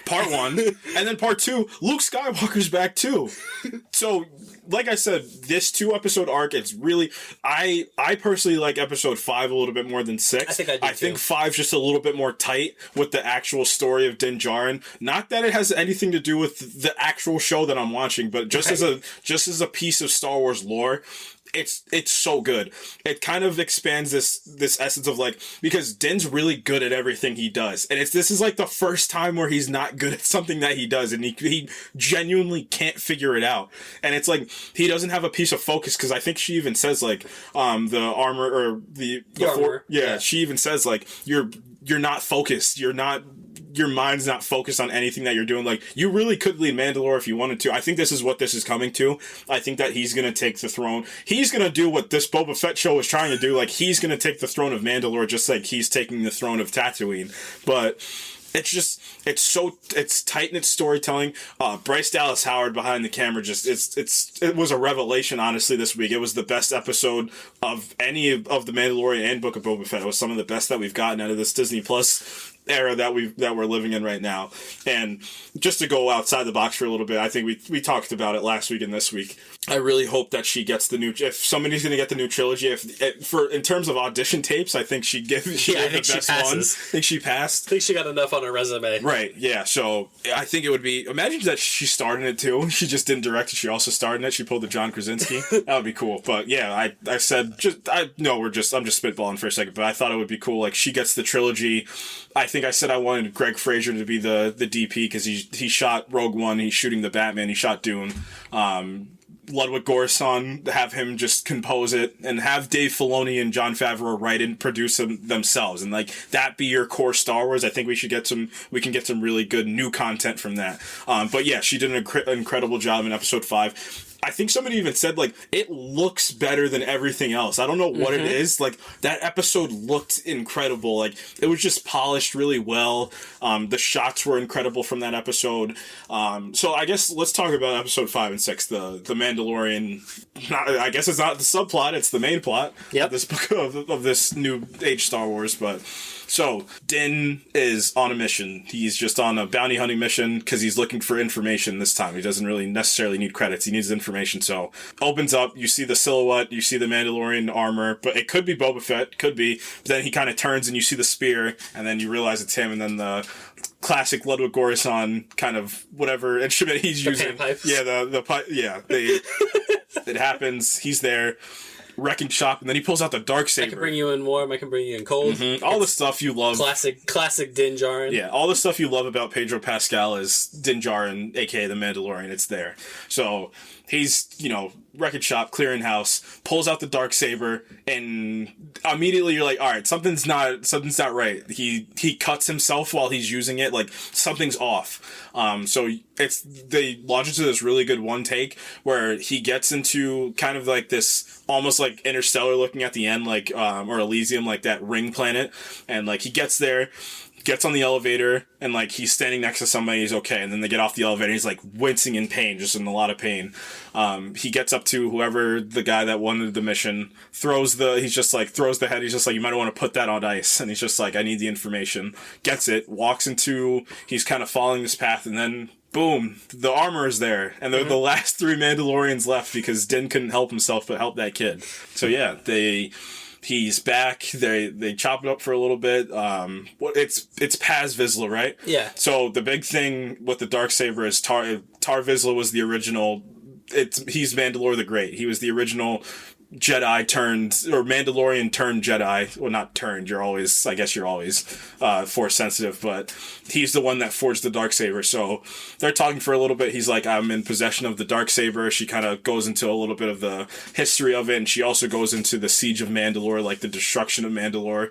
Part 1. And then part 2, Luke Skywalker's back too. So, like I said, this 2-episode arc, it's really... I personally like episode 5 a little bit more than 6. I think I do, I think 5's just a little bit more tight with the actual story of Din Djarin. Not that it has anything to do with the actual show that I'm watching, but just as a piece of Star Wars lore, it's so good. It kind of expands this essence of, like, because Din's really good at everything he does, and this is like the first time where he's not good at something that he does, and he genuinely can't figure it out. And it's like he doesn't have a piece of focus, because I think she even says, like, the armor or the armor. She even says, like, you're not focused. Your mind's not focused on anything that you're doing. Like, you really could lead Mandalore if you wanted to. I think this is what this is coming to. I think that he's going to take the throne. He's going to do what this Boba Fett show is trying to do. Like, he's going to take the throne of Mandalore just like he's taking the throne of Tatooine. But it's tight in its storytelling. Bryce Dallas Howard behind the camera, it was a revelation, honestly, this week. It was the best episode of any of the Mandalorian and Book of Boba Fett. It was some of the best that we've gotten out of this Disney Plus era that we're living in right now. And just to go outside the box for a little bit, I think we talked about it last week and this week. I really hope that she gets if somebody's going to get the new trilogy, in terms of audition tapes, I think she gave the best one. I think she passed. I think she got enough on her resume. Right, yeah. So I think it would be, imagine that she starred in it too. She just didn't direct it. She also starred in it. She pulled the John Krasinski. That would be cool. But yeah, I'm just spitballing for a second, but I thought it would be cool. Like, she gets the trilogy. I think I said I wanted Greg Fraser to be the DP, because he shot Rogue One, he's shooting the Batman, he shot Dune. Ludwig Göransson, have him just compose it, and have Dave Filoni and Jon Favreau write and produce them themselves, and like that be your core Star Wars. I think we can get some really good new content from that. But yeah, she did an incredible job in episode 5. I think somebody even said, like, it looks better than everything else. I don't know what it is. Like, that episode looked incredible. Like, it was just polished really well. The shots were incredible from that episode. So I guess let's talk about episode 5 and 6, the Mandalorian. I guess it's not the subplot, it's the main plot of this book of this new age Star Wars, but... So, Din is on a mission. He's just on a bounty hunting mission because he's looking for information this time. He doesn't really necessarily need credits. He needs information. So, opens up, you see the silhouette, you see the Mandalorian armor, but it could be Boba Fett, could be. But then he kind of turns and you see the spear, and then you realize it's him, and then the classic Ludwig Göransson kind of whatever instrument he's using. Panpipes. Yeah, the pipe. Yeah, it happens. He's there. wrecking shop, and then he pulls out the Darksaber. I can bring you in warm, I can bring you in cold. Mm-hmm. All the stuff you love. Classic Din Djarin. Yeah, all the stuff you love about Pedro Pascal is Din Djarin, aka the Mandalorian. It's there. So he's, wrecking shop, clearing house, pulls out the Darksaber, and immediately you're like, all right, something's not right. He cuts himself while he's using it, like something's off. So they launch into this really good one take where he gets into kind of like this almost like Interstellar looking at the end, like or Elysium, like that ring planet, and like he gets there, gets on the elevator, and like he's standing next to somebody, he's okay, and then they get off the elevator, he's like wincing in pain, just in a lot of pain. He gets up to whoever the guy that wanted the mission, throws the head, he's just like, you might want to put that on ice, and he's just like, I need the information, gets it, walks into, he's kind of following this path, and then boom, the armor is there, and they're the last 3 Mandalorians left because Din couldn't help himself but help that kid. So yeah, he's back. They chop it up for a little bit. It's Paz Vizsla, right? Yeah. So the big thing with the Darksaber is Tar Vizsla was the original. He's Mandalore the Great. He was the original Jedi Mandalorian turned Jedi. Well, not turned. I guess you're always Force sensitive, but he's the one that forged the Darksaber. So they're talking for a little bit. He's like, I'm in possession of the Darksaber. She kind of goes into a little bit of the history of it, and she also goes into the siege of Mandalore, like the destruction of Mandalore,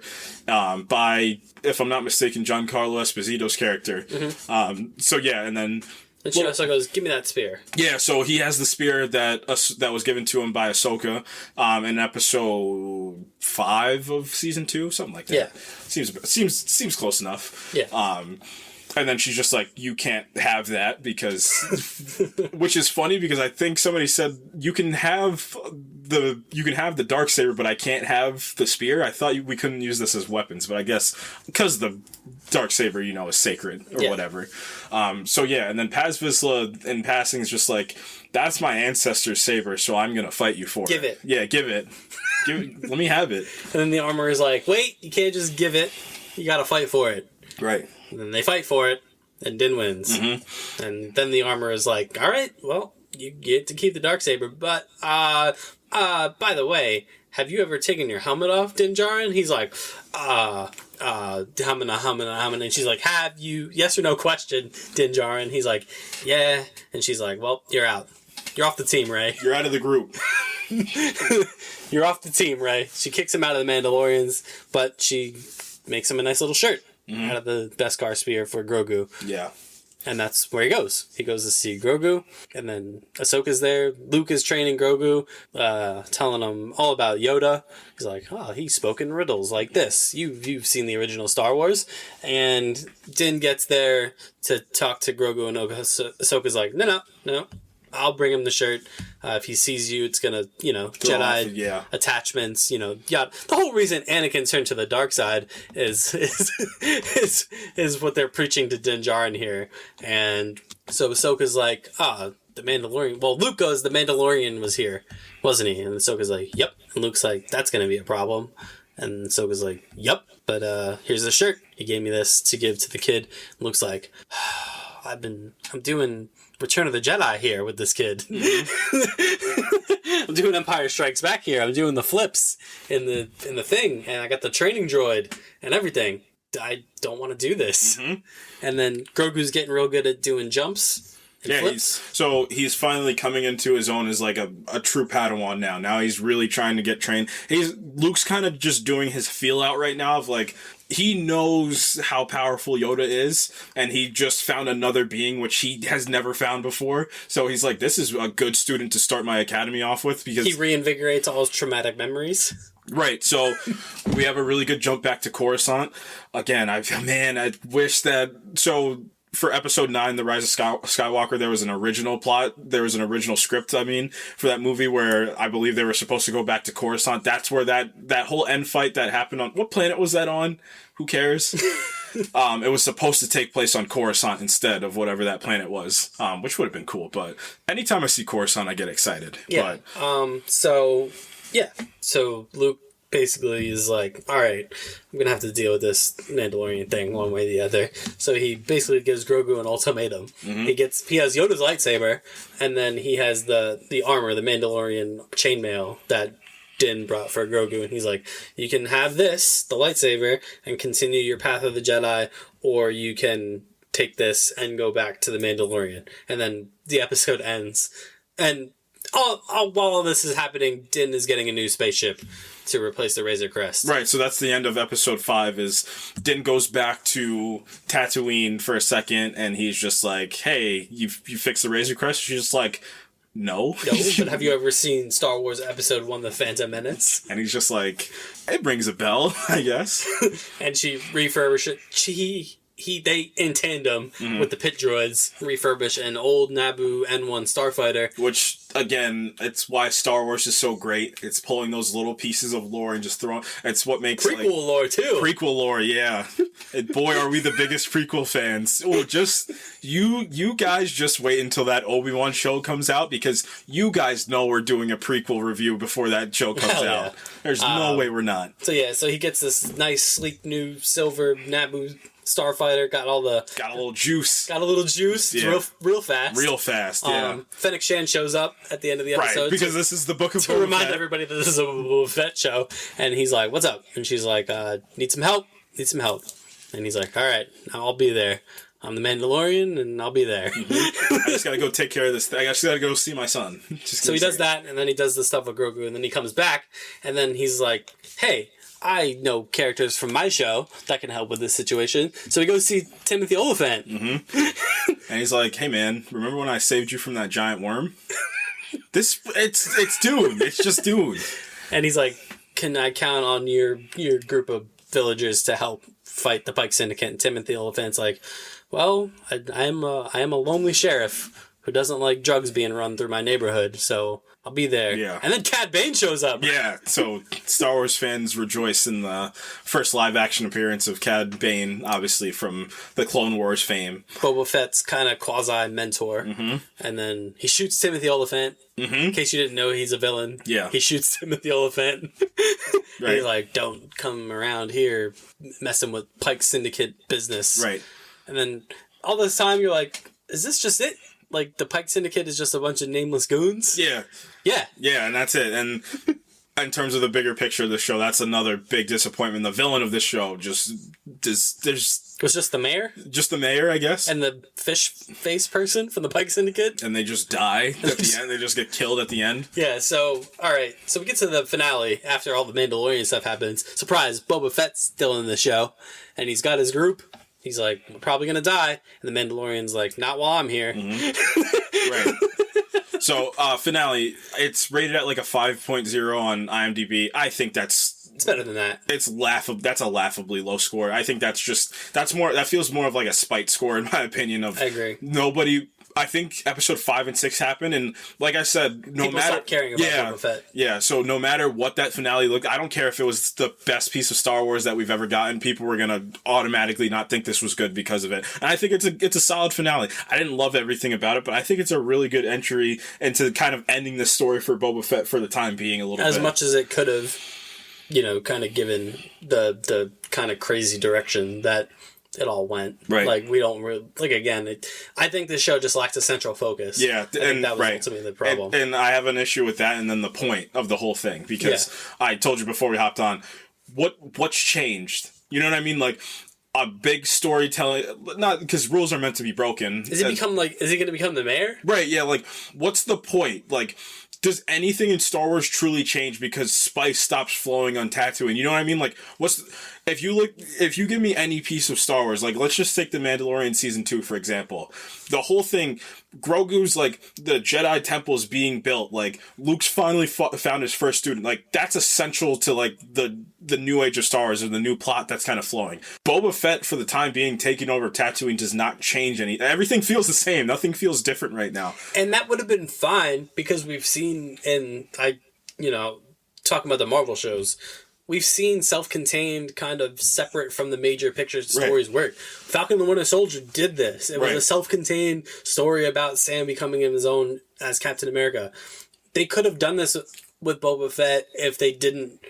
by, if I'm not mistaken, Giancarlo Esposito's character. Mm-hmm. So yeah, and then. And she also goes, give me that spear. Yeah, so he has the spear that was given to him by Ahsoka in episode 5 of season 2, something like that. Yeah. Seems close enough. Yeah. And then she's just like, you can't have that because... which is funny because I think somebody said, you can have the Darksaber, but I can't have the spear. I thought we couldn't use this as weapons, but I guess because the Darksaber, is sacred or whatever. So yeah, and then Paz Vizsla in passing is just like, that's my ancestor's saber, so I'm going to fight you for it. Give it. Yeah, give it. Let me have it. And then the armorer is like, wait, you can't just give it. You got to fight for it. Right. And then they fight for it, and Din wins. Mm-hmm. And then the armorer is like, all right, well, you get to keep the Darksaber, but, by the way, have you ever taken your helmet off, Din Djarin? He's like, hamana. And she's like, have you, yes or no question, Din Djarin? He's like, yeah. And she's like, well, you're out. You're off the team, Ray. You're out of the group. You're off the team, Ray. She kicks him out of the Mandalorians, but she makes him a nice little shirt out of the Beskar spear for Grogu. Yeah. And that's where he goes. He goes to see Grogu, and then Ahsoka's there. Luke is training Grogu, telling him all about Yoda. He's like, oh, he spoke in riddles like this. You've seen the original Star Wars. And Din gets there to talk to Grogu, and Ahsoka's like, no. I'll bring him the shirt. If he sees you, it's gonna, Jedi attachments, The whole reason Anakin turned to the dark side is what they're preaching to Din Djarin here. And so Ahsoka's like, the Mandalorian. Well, Luke goes, the Mandalorian was here, wasn't he? And Ahsoka's like, yep. And Luke's like, that's gonna be a problem. And Ahsoka's like, yep. But here's the shirt. He gave me this to give to the kid. And Luke's like, I'm doing Return of the Jedi here with this kid. I'm doing Empire Strikes Back here. I'm doing the flips in the thing, and I got the training droid and everything. I don't want to do this. Mm-hmm. And then Grogu's getting real good at doing jumps and flips. He's finally coming into his own as like a true Padawan now. Now he's really trying to get trained. Luke's kind of just doing his feel out right now of like, he knows how powerful Yoda is, and he just found another being which he has never found before. So he's like, this is a good student to start my academy off with, because he reinvigorates all his traumatic memories. Right, so we have a really good jump back to Coruscant. Again, I wish that... So for episode 9, The Rise of Skywalker, there was an original plot. There was an original script, for that movie where I believe they were supposed to go back to Coruscant. That's where that whole end fight that happened on... What planet was that on? Who cares? It was supposed to take place on Coruscant instead of whatever that planet was, which would have been cool. But anytime I see Coruscant, I get excited. Yeah. So Luke basically is like, all right, I'm gonna have to deal with this Mandalorian thing one way or the other. So he basically gives Grogu an ultimatum. Mm-hmm. He has Yoda's lightsaber, and then he has the armor, the Mandalorian chainmail that Din brought for Grogu, and he's like, you can have this, the lightsaber, and continue your path of the Jedi, or you can take this and go back to the Mandalorian. And then the episode ends. And while all this is happening, Din is getting a new spaceship to replace the Razor Crest. Right, so that's the end of episode 5, is Din goes back to Tatooine for a second, and he's just like, hey, you fixed the Razor Crest? She's just like, no. No, but have you ever seen Star Wars Episode 1, The Phantom Menace? And he's just like, it rings a bell, I guess. And she refurbished it. They in tandem with the pit droids refurbish an old Naboo N1 starfighter, which again, it's why Star Wars is so great. It's pulling those little pieces of lore and just throwing. It's what makes prequel lore too. Prequel lore, yeah. And boy, are we the biggest prequel fans. Oh, just you guys just wait until that Obi-Wan show comes out, because you guys know we're doing a prequel review before that show comes out. Yeah. There's no way we're not. So he gets this nice, sleek new silver Naboo starfighter, got a little juice. Yeah. Real fast, yeah. Fennec Shan shows up at the end of the episode. Right, because this is the Book of Boba Fett. To remind everybody that this is a Boba Fett show. And he's like, what's up? And she's like, need some help? And he's like, all right, I'll be there. I'm the Mandalorian, and I'll be there. I just gotta go take care of this. I just gotta go see my son. So he does that, and then he does the stuff with Grogu, and then he comes back, and then he's like, hey, I know characters from my show that can help with this situation. So we go see Timothy Olyphant. And he's like, hey man, remember when I saved you from that giant worm? It's Dune. It's just Dune. And he's like, can I count on your group of villagers to help fight the Pike Syndicate? And Timothy Olyphant's like, well, I am a lonely sheriff who doesn't like drugs being run through my neighborhood, so I'll be there. Yeah. And then Cad Bane shows up. Yeah, so Star Wars fans rejoice in the first live-action appearance of Cad Bane, obviously from the Clone Wars fame. Boba Fett's kind of quasi-mentor. And then he shoots Timothy Olyphant. In case you didn't know, he's a villain. Yeah. He shoots Timothy Olyphant. Right. He's like, don't come around here messing with Pike Syndicate business. Right. And then all this time you're like, is this just it? Like, the Pike Syndicate is just a bunch of nameless goons? Yeah. Yeah. Yeah, and that's it. And in terms of the bigger picture of the show, that's another big disappointment. The villain of this show it was just the mayor? Just the mayor, I guess. And the fish face person from the Pike Syndicate? And they just die at the end. They just get killed at the end. Yeah, so, alright. So we get to the finale after all the Mandalorian stuff happens. Surprise, Boba Fett's still in the show. And he's got his group. He's like, we're probably going to die. And the Mandalorian's like, not while I'm here. Right. So, finale, it's rated at like a 5.0 on IMDb. I think it's better than that. That's a laughably low score. I think that feels more of like a spite score in my opinion. I agree. I think episode 5 and 6 happened, and like I said, People stopped caring about Boba Fett. Yeah, so no matter what that finale looked, I don't care if it was the best piece of Star Wars that we've ever gotten, people were gonna automatically not think this was good because of it. And I think it's a solid finale. I didn't love everything about it, but I think it's a really good entry into kind of ending the story for Boba Fett for the time being a little bit. As much as it could have, kind of given the kind of crazy direction that it all went. Right. Like, we don't really... Like, again, I think this show just lacks a central focus. Yeah. I think that was ultimately the problem. And I have an issue with that, and then the point of the whole thing. Because I told you before we hopped on, what's changed? You know what I mean? Like, a big storytelling... Not... Because rules are meant to be broken. Is he going to become the mayor? Right, yeah. Like, what's the point? Like... Does anything in Star Wars truly change because spice stops flowing on Tatooine? You know what I mean? Like, if you give me any piece of Star Wars, like, let's just take The Mandalorian Season 2, for example. The whole thing, Grogu's, like, the Jedi Temple is being built. Like, Luke's finally found his first student. Like, that's essential to, like, the new age of Star Wars, or the new plot that's kind of flowing. Boba Fett, for the time being, taking over Tatooine does not change everything feels the same. Nothing feels different right now. And that would have been fine, because we've seen talking about the Marvel shows, we've seen self-contained, kind of separate from the major picture stories work. Falcon and the Winter Soldier did this. It was a self-contained story about Sam becoming his own as Captain America. They could have done this with Boba Fett if they didn't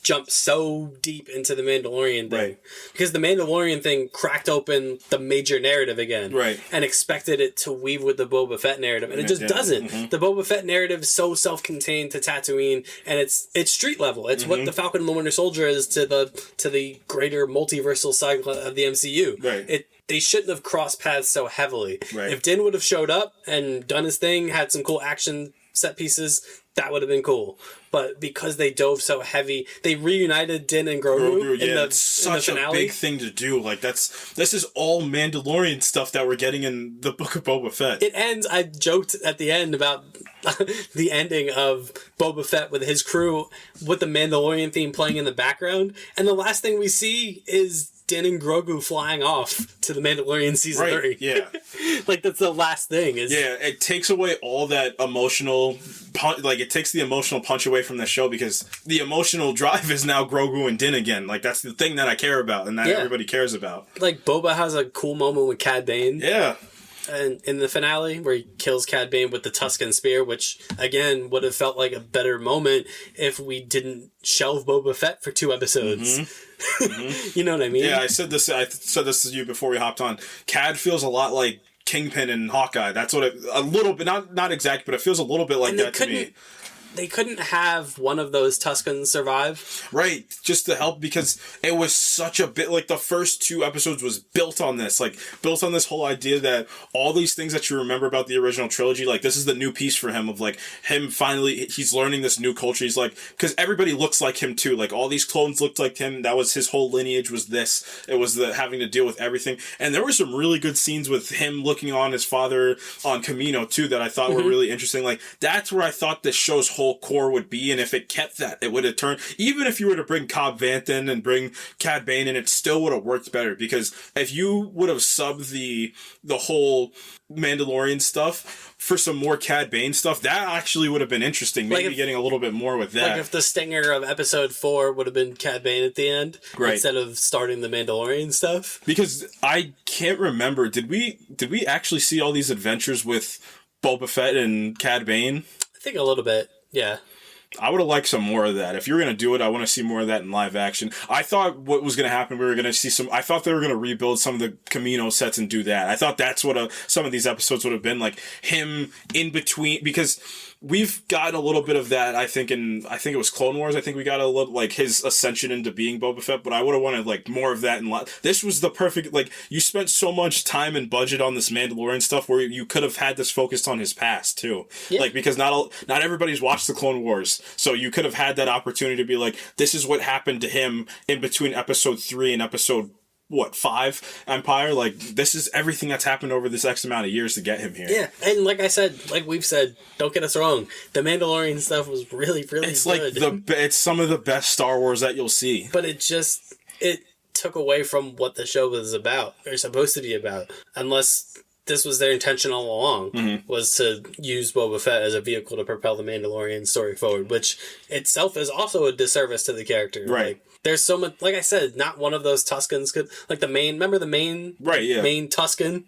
jump so deep into the Mandalorian thing. Right. Because the Mandalorian thing cracked open the major narrative again. Right. And expected it to weave with the Boba Fett narrative. And it just doesn't. Mm-hmm. The Boba Fett narrative is so self-contained to Tatooine, and it's street level. It's what the Falcon and the Winter Soldier is to the greater multiversal saga of the MCU. Right. They shouldn't have crossed paths so heavily. Right. If Din would have showed up and done his thing, had some cool action set pieces, that would have been cool. But because they dove so heavy, they reunited Din and Grogu it's such a big thing to do. Like, this is all Mandalorian stuff that we're getting in the Book of Boba Fett. It ends, I joked at the end about the ending of Boba Fett with his crew with the Mandalorian theme playing in the background, and the last thing we see is Din and Grogu flying off to the Mandalorian season 3. Yeah. Like, that's the last thing. It takes away all that emotional it takes the emotional punch away from the show, because the emotional drive is now Grogu and Din again. Like, that's the thing that I care about and that everybody cares about. Like, Boba has a cool moment with Cad Bane. Yeah. And in the finale, where he kills Cad Bane with the Tusken Spear, which, again, would have felt like a better moment if we didn't shelve Boba Fett for 2 episodes. You know what I mean? Yeah, I said this to you before we hopped on. Cad feels a lot like Kingpin and Hawkeye. That's what a little bit, not exact, but it feels a little bit like that to me. They couldn't have one of those Tuskens survive. Right, just to help, because it was such a bit, like, the first 2 episodes was built on this whole idea that all these things that you remember about the original trilogy, like, this is the new piece for him of, like, him finally, he's learning this new culture. He's like, because everybody looks like him too. Like, all these clones looked like him. That was his whole lineage, was this. It was the having to deal with everything. And there were some really good scenes with him looking on his father on Camino too that I thought were really interesting. Like, that's where I thought this show's whole core would be, and if it kept that, it would have turned, even if you were to bring Cobb Vanth in and bring Cad Bane in, it still would have worked better, because if you would have subbed the whole Mandalorian stuff for some more Cad Bane stuff, that actually would have been interesting. Maybe getting a little bit more with that. Like, if the stinger of episode 4 would have been Cad Bane at the end, instead of starting the Mandalorian stuff. Because I can't remember, did we actually see all these adventures with Boba Fett and Cad Bane? I think a little bit. Yeah. I would have liked some more of that. If you're going to do it, I want to see more of that in live action. I thought what was going to happen, we were going to see I thought they were going to rebuild some of the Camino sets and do that. I thought that's what some of these episodes would have been, like him in between, because we've gotten a little bit of that, I think it was Clone Wars. I think we got a little, like, his ascension into being Boba Fett, but I would have wanted, like, more of that. This was the perfect, like, you spent so much time and budget on this Mandalorian stuff where you could have had this focused on his past, too. Yeah. Like, because not everybody's watched the Clone Wars, so you could have had that opportunity to be like, this is what happened to him in between episode 3 and episode 5 Empire. Like, this is everything that's happened over this X amount of years to get him here. Yeah, and like I said, like we've said, don't get us wrong, the Mandalorian stuff was really, really it's good. Like it's some of the best Star Wars that you'll see. But it took away from what the show was about, or supposed to be about, unless this was their intention all along, was to use Boba Fett as a vehicle to propel the Mandalorian story forward, which itself is also a disservice to the character. Right. Like, there's so much, like I said, not one of those Tuskens could, like remember the main Tusken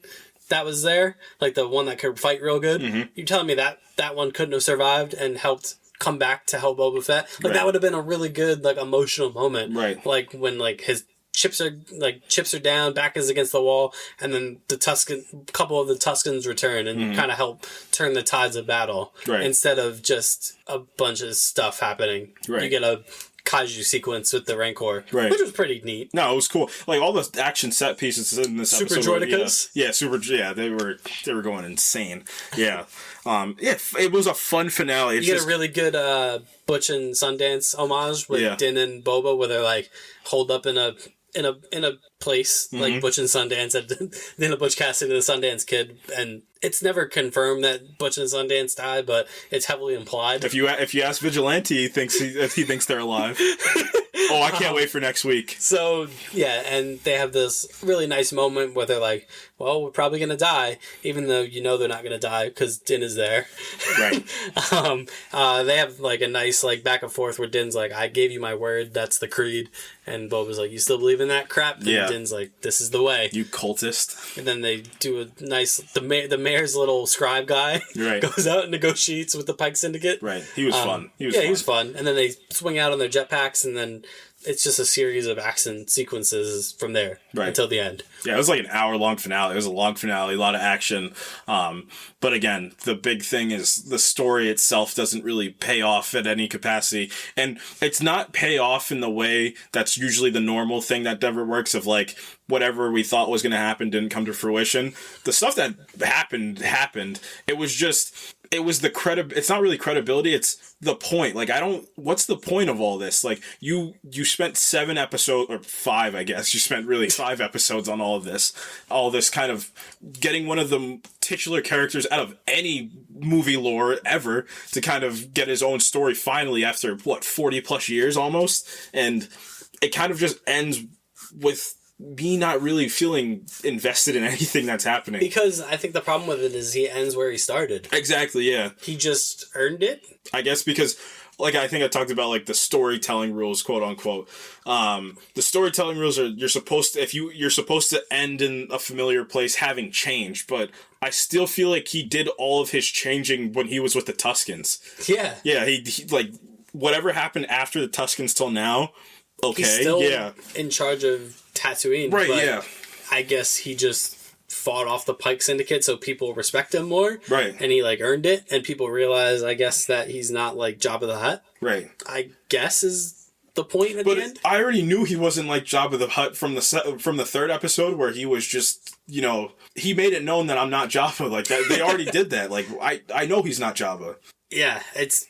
that was there? Like the one that could fight real good? You're telling me that one couldn't have survived and helped come back to help Boba Fett? Like, that would have been a really good, like, emotional moment. Right. Like, when, like, his chips are down, back is against the wall, and then couple of the Tuskens return and kind of help turn the tides of battle. Right. Instead of just a bunch of stuff happening. Right. You get a kaiju sequence with the Rancor, which was pretty neat. No, it was cool. Like, all the action set pieces in this Super episode. Droidicas? They were going insane. Yeah. It was a fun finale. You get a really good Butch and Sundance homage with Din and Boba, where they're like holed up in a place like Butch and Sundance, then a Butch Cassidy and the Sundance Kid, and it's never confirmed that Butch and Sundance died, but it's heavily implied. If you ask Vigilante, he thinks they're alive. Oh, I can't wait for next week. So, yeah, and they have this really nice moment where they're like, well, we're probably going to die, even though you know they're not going to die because Din is there. Right. They have, like, a nice, like, back and forth where Din's like, I gave you my word, that's the creed. And Boba's like, you still believe in that crap? And Din's like, this is the way. You cultist. And then they do a nice, the mayor's little scribe guy goes out and negotiates with the Pike Syndicate. Right. He was fun. He was fun. And then they swing out on their jetpacks, and then it's just a series of action sequences from there until the end. Yeah, it was like an hour-long finale. It was a long finale, a lot of action. But again, the big thing is the story itself doesn't really pay off at any capacity. And it's not pay off in the way that's usually the normal thing that never works of like, whatever we thought was going to happen didn't come to fruition. The stuff that happened. It was just... It was it's not really credibility, it's the point. Like, what's the point of all this? Like, you spent 7 episodes, or 5, I guess. You spent really 5 episodes on all of this. All this kind of getting one of the titular characters out of any movie lore ever to kind of get his own story finally after, 40 plus years almost? And it kind of just ends with me not really feeling invested in anything that's happening. Because I think the problem with it is he ends where he started. Exactly, yeah. He just earned it? I guess because, like, I think I talked about, like, the storytelling rules, quote unquote. The storytelling rules are, you're supposed to end in a familiar place having changed, but I still feel like he did all of his changing when he was with the Tuskens. Yeah. Yeah, he like, whatever happened after the Tuskens till now, okay, he's still in charge of Tatooine. Right, but yeah. I guess he just fought off the Pike Syndicate so people respect him more. Right. And he, like, earned it, and people realize, I guess, that he's not, like, Jabba the Hutt. Right. I guess is the point at the end. I already knew he wasn't like Jabba the Hutt from the 3rd episode where he was just, he made it known that I'm not Jabba. Like, that, they already did that. Like, I know he's not Jabba. Yeah, it's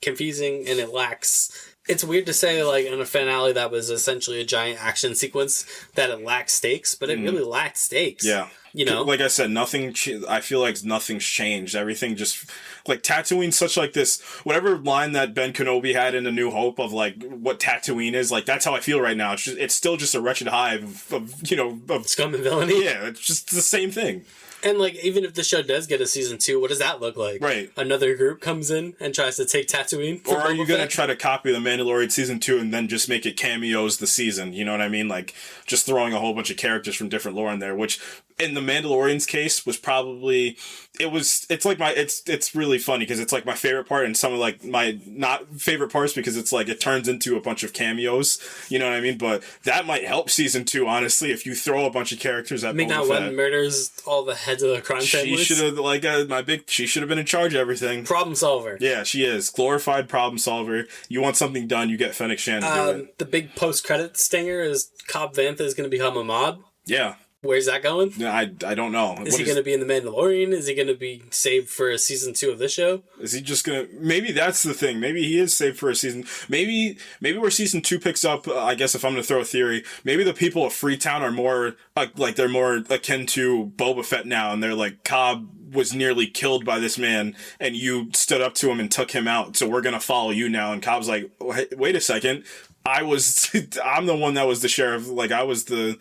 confusing, and it lacks... It's weird to say, like, in a finale that was essentially a giant action sequence, that it lacked stakes, but it really lacked stakes. Yeah. Like I said, I feel like nothing's changed. Everything just... Like, Tatooine's such, like, this... Whatever line that Ben Kenobi had in A New Hope of, like, what Tatooine is, like, that's how I feel right now. It's still just a wretched hive of scum and villainy. Yeah, it's just the same thing. And, like, even if the show does get a season 2, what does that look like? Right. Another group comes in and tries to take Tatooine? Or are you going to try to copy The Mandalorian season 2 and then just make it cameos the season? You know what I mean? Like, just throwing a whole bunch of characters from different lore in there, which, in The Mandalorian's case, was probably... It's really funny because it's like my favorite part and some of like my not favorite parts because it's like it turns into a bunch of cameos, you know what I mean? But that might help season 2, honestly, if you throw a bunch of characters at Boba Fett. Murders all the heads of the crime families. She should have she should have been in charge of everything. Problem solver. Yeah, she is. Glorified problem solver. You want something done, you get Fennec Shand to do it. The big post-credit stinger is Cobb Vanth is going to become a mob. Yeah. Where's that going? I don't know. Is he going to be in The Mandalorian? Is he going to be saved for a season 2 of this show? Is he just going to... Maybe that's the thing. Maybe he is saved for a season... Maybe where season 2 picks up, I guess if I'm going to throw a theory, maybe the people of Freetown are more... Like, they're more akin to Boba Fett now, and they're like, Cobb was nearly killed by this man, and you stood up to him and took him out, so we're going to follow you now. And Cobb's like, wait a second... I'm the one that was the sheriff. Like, I was the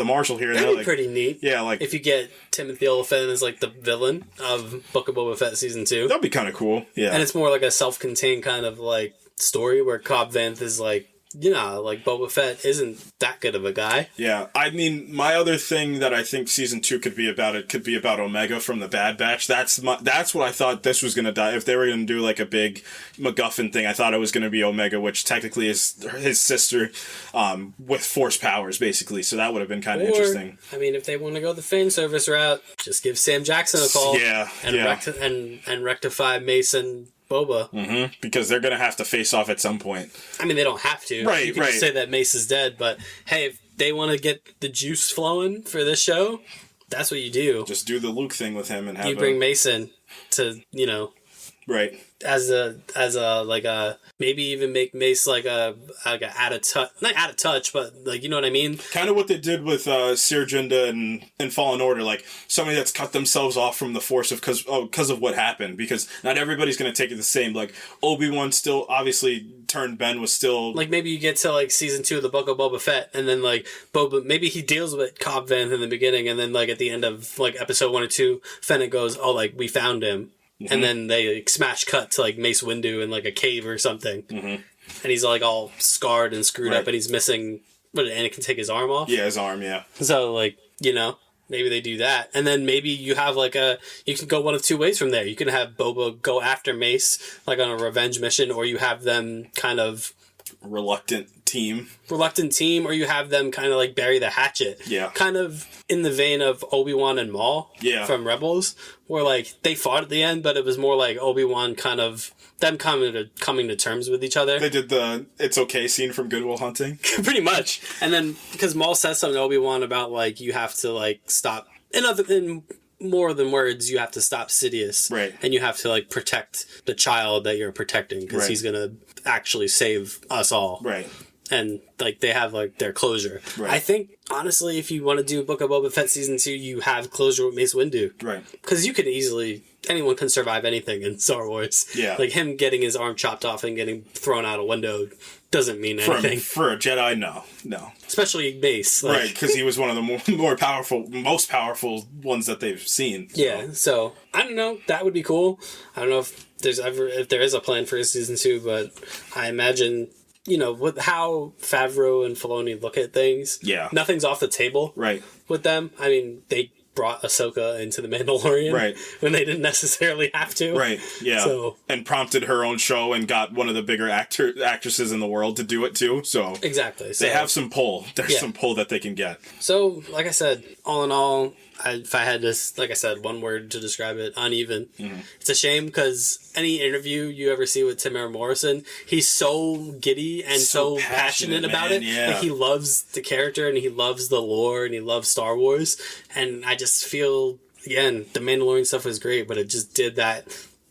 marshal here. That'd be like, pretty neat. Yeah, like... If you get Timothy Olyphant as, like, the villain of Book of Boba Fett Season 2. That'd be kind of cool, yeah. And it's more like a self-contained kind of, like, story where Cobb Vanth is, like, like, Boba Fett isn't that good of a guy. Yeah, I mean, my other thing that I think season 2 could be about, it could be about Omega from the Bad Batch. That's what I thought this was going to die. If they were going to do, like, a big MacGuffin thing, I thought it was going to be Omega, which technically is his sister with Force powers, basically. So that would have been kind of interesting. I mean, if they want to go the fan service route, just give Sam Jackson a call. Yeah, and rectify Mason... Boba. Mm-hmm. Because they're going to have to face off at some point. I mean, they don't have to. Right, you can just say that Mace is dead, but hey, if they want to get the juice flowing for this show, that's what you do. Just do the Luke thing with him and have bring Mason to, Right. as a like a maybe even make Mace like a out of touch, not out of touch, but like, you know what I mean? Kind of what they did with Ser Junda and Fallen Order, like somebody that's cut themselves off from the Force because of what happened, because not everybody's going to take it the same. Like Obi-Wan still obviously turned Ben was still like, maybe you get to like season 2 of the Book of Boba Fett, and then like Boba, maybe he deals with Cobb Vanth in the beginning, and then like at the end of like episode 1 or 2, Fennec goes, oh, like we found him. And then they like, smash cut to like Mace Windu in like a cave or something, and he's like all scarred and screwed up, and he's missing. But Anakin take his arm off. Yeah, his arm. Yeah. So like, you know, maybe they do that, and then maybe you have like you can go one of two ways from there. You can have Boba go after Mace like on a revenge mission, or you have them kind of reluctant team, or you have them kind of like bury the hatchet. Yeah. Kind of in the vein of Obi-Wan and Maul from Rebels, where like they fought at the end, but it was more like Obi-Wan kind of them coming to terms with each other. They did the "It's okay" scene from Good Will Hunting. Pretty much. And then because Maul says something to Obi-Wan about like you have to like stop in more than words, you have to stop Sidious. Right. And you have to like protect the child that you're protecting, because he's going to actually save us all. Right. And like they have like their closure. Right. I think honestly, if you want to do Book of Boba Fett season 2, you have closure with Mace Windu. Right. Because you could easily, anyone can survive anything in Star Wars. Yeah. Like him getting his arm chopped off and getting thrown out a window doesn't mean anything. For a Jedi, no. Especially Mace. Like, right, because he was one of the most powerful ones that they've seen. So. Yeah, so I don't know. That would be cool. I don't know if there is a plan for season 2, but I imagine, you know, with how Favreau and Filoni look at things, nothing's off the table with them. I mean, they brought Ahsoka into The Mandalorian when they didn't necessarily have to. Right, yeah. So, and prompted her own show and got one of the bigger actresses in the world to do it too. So exactly. So, they have some pull. There's some pull that they can get. So, like I said, all in all, if I had this, like I said, one word to describe it, uneven. Mm-hmm. It's a shame because any interview you ever see with Tamara Morrison, he's so giddy and so passionate about it. Yeah. Like, he loves the character and he loves the lore and he loves Star Wars. And I just feel, again, the Mandalorian stuff was great, but it just did that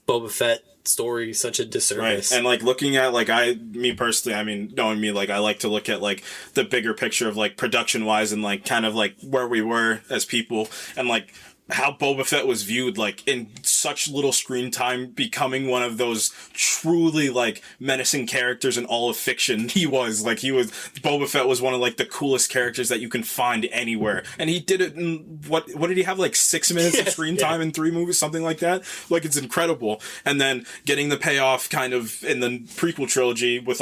Boba Fett story such a disservice. Right. And like looking at like me personally, I mean, knowing me, like I like to look at like the bigger picture of like production wise and like kind of like where we were as people and like how Boba Fett was viewed, like in such little screen time, becoming one of those truly like menacing characters in all of fiction. Boba Fett was one of like the coolest characters that you can find anywhere. And he did it in what did he have, like 6 minutes of screen time in 3 movies, something like that? Like, it's incredible. And then getting the payoff kind of in the prequel trilogy with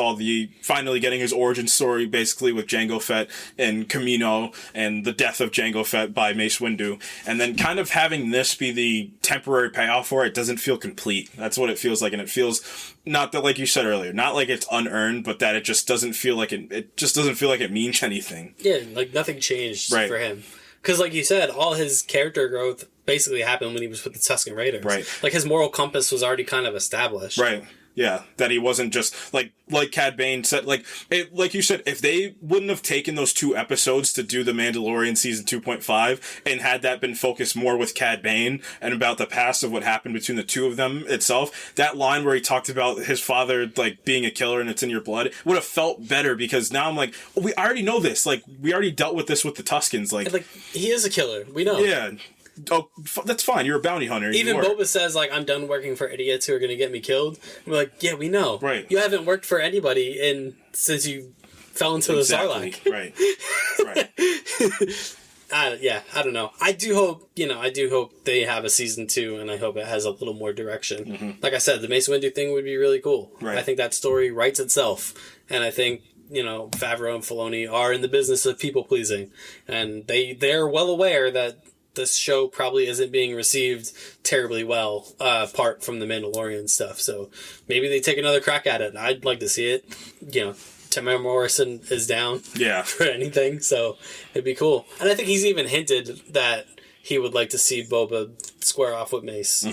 finally getting his origin story basically with Jango Fett and Kamino and the death of Jango Fett by Mace Windu. And then kind of having this be the temporary payoff for it doesn't feel complete. That's what it feels like, and it feels not that, like you said earlier, not like it's unearned, but that it just doesn't feel like it just doesn't feel like it means anything. Yeah, like nothing changed for him. Because, like you said, all his character growth basically happened when he was with the Tusken Raiders. Right. Like, his moral compass was already kind of established. Right. Yeah, that he wasn't just like Cad Bane said, like you said, if they wouldn't have taken those 2 episodes to do the Mandalorian season 2.5 and had that been focused more with Cad Bane and about the past of what happened between the two of them itself, that line where he talked about his father like being a killer and it's in your blood would have felt better, because now I'm like, oh, we already know this, like we already dealt with this with the Tuskens, like he is a killer, we know. Yeah. Oh, that's fine. You're a bounty hunter. Even Boba says, like, I'm done working for idiots who are going to get me killed. We're like, yeah, we know. Right. You haven't worked for anybody since you fell into the Sarlacc. Right. Yeah, I don't know. I do hope they have a season 2, and I hope it has a little more direction. Mm-hmm. Like I said, the Mace Windu thing would be really cool. Right. I think that story writes itself, and I think, you know, Favreau and Filoni are in the business of people pleasing, and they're well aware that this show probably isn't being received terribly well, apart from the Mandalorian stuff. So maybe they take another crack at it. I'd like to see it. You know, Tamara Morrison is down for anything, so it'd be cool. And I think he's even hinted that he would like to see Boba square off with Mace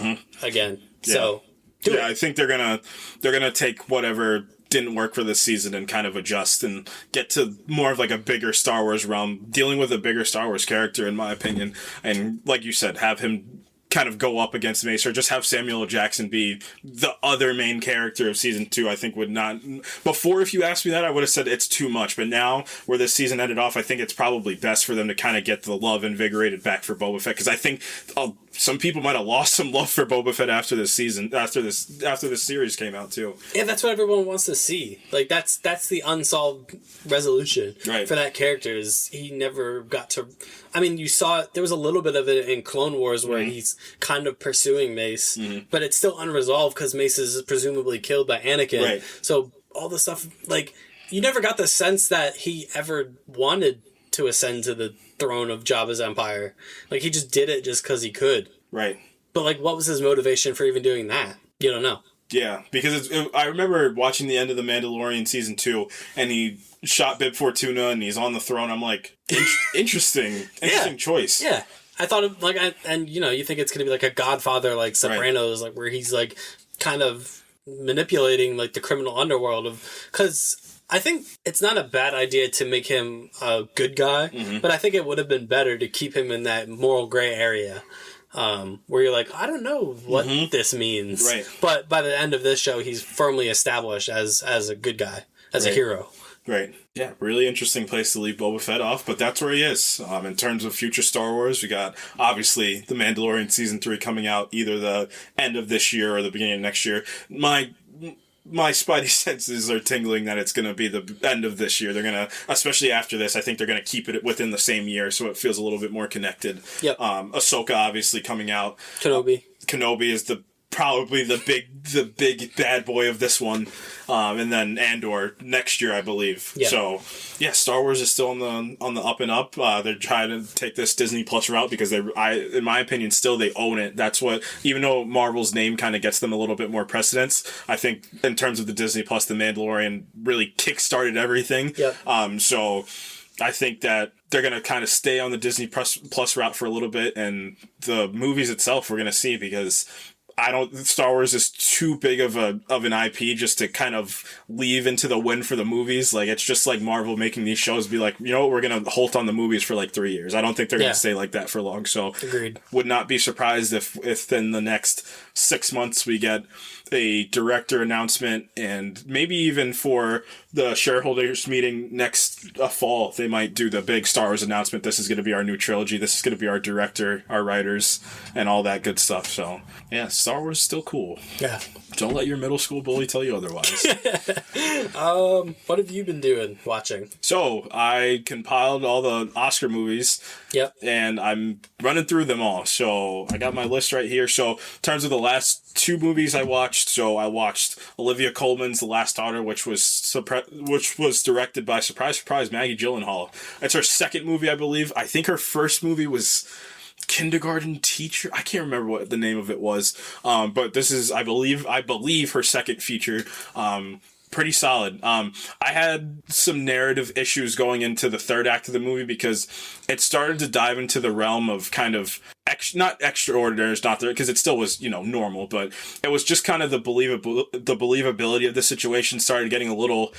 again. Yeah. So I think they're gonna take whatever didn't work for this season and kind of adjust and get to more of like a bigger Star Wars realm, dealing with a bigger Star Wars character, in my opinion. And like you said, have him kind of go up against Mace, or just have Samuel L. Jackson be the other main character of season 2, I think would not. Before, if you asked me that, I would have said it's too much. But now, where this season ended off, I think it's probably best for them to kind of get the love invigorated back for Boba Fett, because I think some people might have lost some love for Boba Fett after this season, after this series came out too. Yeah, that's what everyone wants to see. Like that's the unsolved resolution for that character, is he never got to. I mean, you saw there was a little bit of it in Clone Wars where he's kind of pursuing Mace, but it's still unresolved because Mace is presumably killed by Anakin. Right. So all the stuff, like, you never got the sense that he ever wanted to ascend to the throne of Jabba's empire. Like, he just did it just because he could. Right. But, like, what was his motivation for even doing that? You don't know. Yeah, because I remember watching the end of The Mandalorian season 2, and he shot Bib Fortuna, and he's on the throne. I'm like, interesting choice. Yeah. I thought of, like, and you know, you think it's going to be like a Godfather, like Sopranos, like, where he's, like, kind of manipulating, like, the criminal underworld because I think it's not a bad idea to make him a good guy, but I think it would have been better to keep him in that moral gray area. Where you're like, I don't know what this means. Right. But by the end of this show, he's firmly established as a good guy, as a hero. Right. Yeah, really interesting place to leave Boba Fett off, but that's where he is. In terms of future Star Wars, we got, obviously, The Mandalorian Season 3 coming out either the end of this year or the beginning of next year. My spidey senses are tingling that it's going to be the end of this year. They're going to, especially after this, I think they're going to keep it within the same year, so it feels a little bit more connected. Yep. Ahsoka obviously coming out. Kenobi is probably the big bad boy of this one, and then Andor next year, I believe. Yeah. So, yeah, Star Wars is still on the up and up. They're trying to take this Disney Plus route because in my opinion, still they own it. That's what, even though Marvel's name kind of gets them a little bit more precedence, I think in terms of the Disney Plus, The Mandalorian really kickstarted everything. Yep. So I think that they're going to kind of stay on the Disney Plus route for a little bit, and the movies itself we're going to see, because Star Wars is too big of an IP just to kind of leave into the wind for the movies. Like, it's just like Marvel making these shows be like, you know what, we're going to halt on the movies for like 3 years. I don't think they're going to stay like that for long. So agreed. Would not be surprised if in the next 6 months we get a director announcement, and maybe even for the shareholders meeting next fall, they might do the big Star Wars announcement. This is going to be our new trilogy. This is going to be our director, our writers, and all that good stuff. So, yeah, Star Wars is still cool. Yeah. Don't let your middle school bully tell you otherwise. What have you been watching? So, I compiled all the Oscar movies. Yep. And I'm running through them all. So, I got my list right here. So, in terms of the last 2 movies I watched, so I watched Olivia Colman's The Last Daughter, which was directed by, surprise, surprise, Maggie Gyllenhaal. It's her second movie, I believe. I think her first movie was Kindergarten Teacher. I can't remember what the name of it was. But this is, I believe her second feature. Pretty solid. I had some narrative issues going into the third act of the movie because it started to dive into the realm of kind of not extraordinary, not there, because it still was, normal, but it was just kind of the believability of the situation started getting a little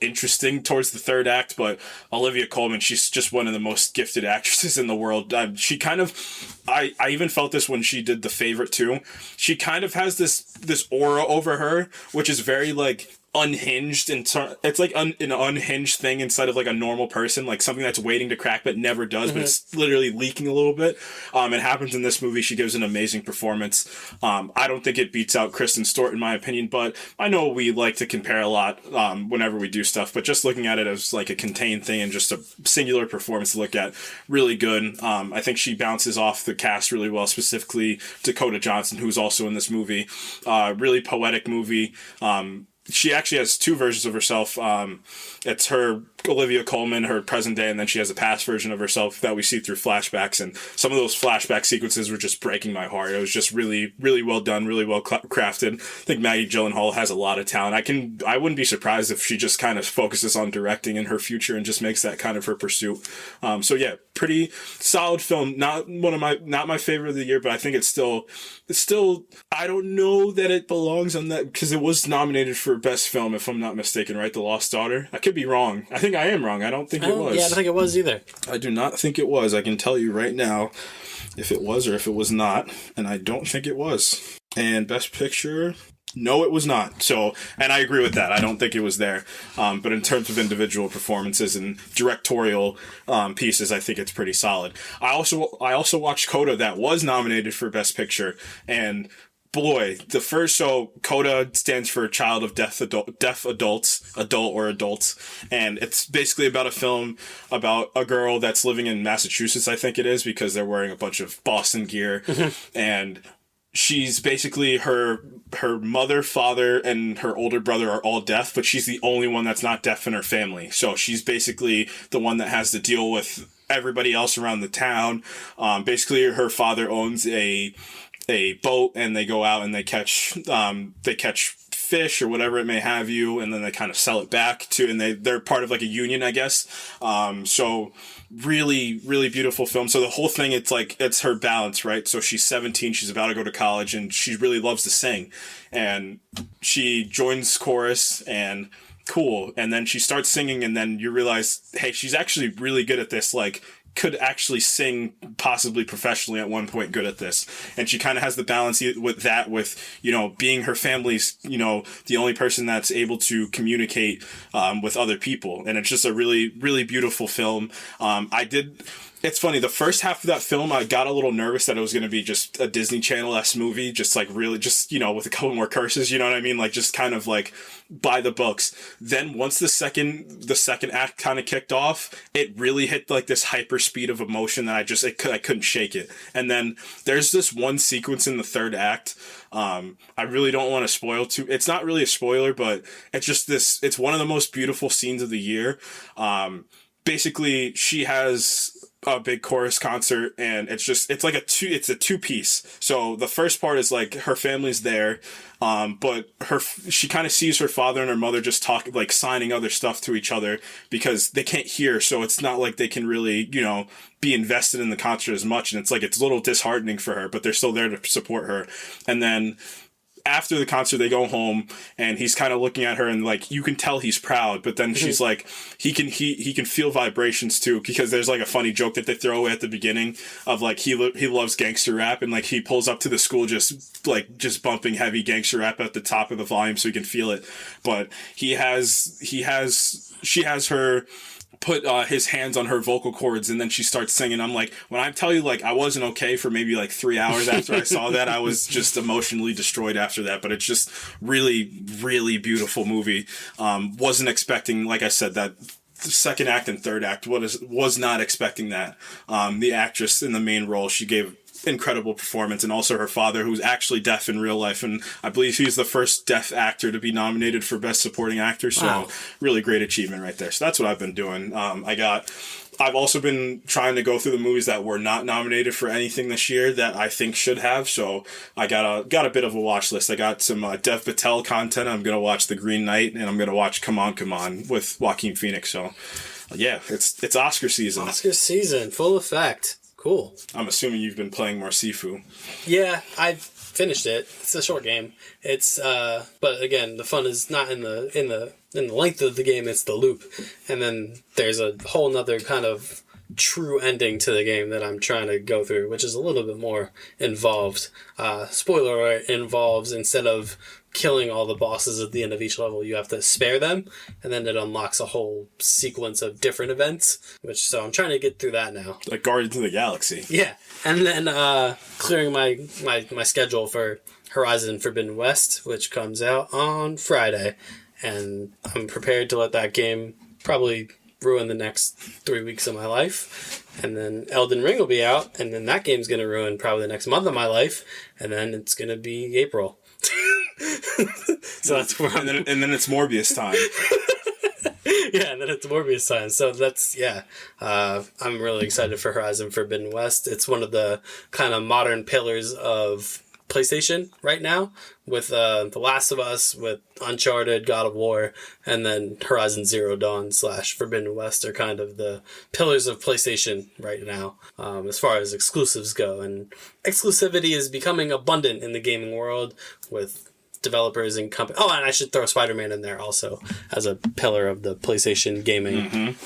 interesting towards the third act. But Olivia Colman, she's just one of the most gifted actresses in the world. She kind of, I even felt this when she did The Favorite too. She kind of has this aura over her, which is very like unhinged, it's like an unhinged thing inside of like a normal person, like something that's waiting to crack but never does, but it's literally leaking a little bit. It happens in this movie. She gives an amazing performance. I don't think it beats out Kristen Stewart in my opinion, but I know we like to compare a lot whenever we do stuff, but just looking at it as like a contained thing and just a singular performance to look at, really good. I think she bounces off the cast really well, specifically Dakota Johnson, who's also in this movie. Really poetic movie. She actually has 2 versions of herself. It's her Olivia Colman, her present day, and then she has a past version of herself that we see through flashbacks. And some of those flashback sequences were just breaking my heart. It was just really, really well done, really well crafted. I think Maggie Gyllenhaal has a lot of talent. I wouldn't be surprised if she just kind of focuses on directing in her future and just makes that kind of her pursuit. So yeah, pretty solid film. Not my favorite of the year, but I think it's still. I don't know that it belongs on that because it was nominated for best film, if I'm not mistaken, right? The Lost Daughter. I could be wrong. I think I am wrong. I don't think it was. Yeah, I don't think it was either. I do not think it was. I can tell you right now if it was or if it was not, and I don't think it was. And Best Picture, no, it was not. So, and I agree with that. I don't think it was there. But in terms of individual performances and directorial pieces, I think it's pretty solid. I also watched Coda, that was nominated for Best Picture, and boy, so CODA stands for Child of Deaf Adults, and it's basically about a film about a girl that's living in Massachusetts, I think it is, because they're wearing a bunch of Boston gear, and she's basically her mother, father, and her older brother are all deaf, but she's the only one that's not deaf in her family. So she's basically the one that has to deal with everybody else around the town. Basically, her father owns a boat, and they go out and they catch fish or whatever it may have you, and then they kind of sell it back to, and they're part of like a union, I guess. So really, really beautiful film. So the whole thing, it's her balance, right? So she's 17, she's about to go to college, and she really loves to sing, and she joins chorus, and cool. And then she starts singing, and then you realize, hey, she's actually really good at this, like, could actually sing possibly professionally at one point, good at this. And she kind of has the balance with that, with, you know, being her family's, you know, the only person that's able to communicate with other people. And it's just a really, really beautiful film. It's funny, the first half of that film, I got a little nervous that it was going to be just a Disney Channel-esque movie, just like really, just, you know, with a couple more curses, you know what I mean? Like, just kind of like by the books. Then once the second act kind of kicked off, it really hit like this hyper speed of emotion that I couldn't shake it. And then there's this one sequence in the third act. I really don't want to spoil too. It's not really a spoiler, but it's just it's one of the most beautiful scenes of the year. Basically, she has a big chorus concert, and it's like a two-piece. So the first part is like her family's there, but she kind of sees her father and her mother just talking, like signing other stuff to each other because they can't hear. So it's not like they can really, you know, be invested in the concert as much. And it's like, it's a little disheartening for her, but they're still there to support her. And then after the concert, they go home, and he's kind of looking at her, and like you can tell he's proud, but then she's like, he can feel vibrations too, because there's like a funny joke that they throw away at the beginning of like he loves gangster rap, and like he pulls up to the school just bumping heavy gangster rap at the top of the volume so he can feel it. But she has her put his hands on her vocal cords, and then she starts singing. I'm like, when I tell you, like, I wasn't okay for maybe like 3 hours after I saw that. I was just emotionally destroyed after that. But it's just really, really beautiful movie. Wasn't expecting, like I said, that the second act and third act. Was not expecting that. The actress in the main role, she gave incredible performance, and also her father, who's actually deaf in real life, and I believe he's the first deaf actor to be nominated for Best Supporting Actor. So wow. Really great achievement right there. So that's what I've been doing. I've also been trying to go through the movies that were not nominated for anything this year that I think should have. So I got a bit of a watch list. I got some Dev Patel content. I'm gonna watch The Green Knight, and I'm gonna watch Come On with Joaquin Phoenix. So yeah, it's Oscar season. Oscar season, full effect. Cool. I'm assuming you've been playing more Sifu. Yeah, I've finished it. It's a short game. It's but again, the fun is not in the length of the game, it's the loop. And then there's a whole nother kind of true ending to the game that I'm trying to go through, which is a little bit more involved. Spoiler alert, involves, instead of killing all the bosses at the end of each level, you have to spare them, and then it unlocks a whole sequence of different events, so I'm trying to get through that now. Like Guardians of the Galaxy. Yeah. And then clearing my schedule for Horizon Forbidden West, which comes out on Friday, and I'm prepared to let that game probably ruin the next 3 weeks of my life. And then Elden Ring will be out, and then that game's going to ruin probably the next month of my life, and then it's going to be April. So that's where and then it's Morbius time. Yeah, and then it's Morbius time. So that's, yeah. I'm really excited for Horizon Forbidden West. It's one of the kind of modern pillars of PlayStation right now, with The Last of Us, with Uncharted, God of War, and then Horizon Zero Dawn / Forbidden West are kind of the pillars of PlayStation right now, as far as exclusives go. And exclusivity is becoming abundant in the gaming world, with developers and company. Oh, and I should throw Spider-Man in there also as a pillar of the PlayStation gaming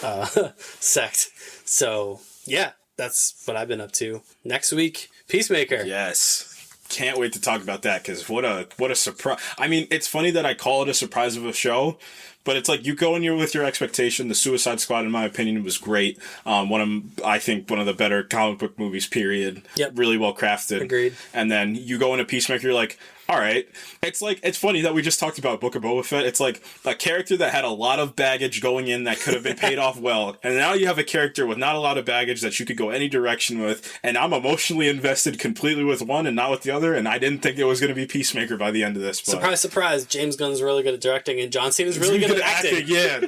sect. So, yeah, that's what I've been up to. Next week, Peacemaker. Yes. Can't wait to talk about that, because what a surprise. I mean, it's funny that I call it a surprise of a show, but it's like you go in here with your expectation. The Suicide Squad, in my opinion, was great. I think one of the better comic book movies, period. Yep. Really well crafted. Agreed. And then you go into Peacemaker, you're like, all right. It's funny that we just talked about Book of Boba Fett. It's like a character that had a lot of baggage going in that could have been paid off well. And now you have a character with not a lot of baggage that you could go any direction with. And I'm emotionally invested completely with one and not with the other. And I didn't think it was going to be Peacemaker by the end of this. But surprise, surprise. James Gunn's really good at directing, and John Cena's really good at acting. Yeah.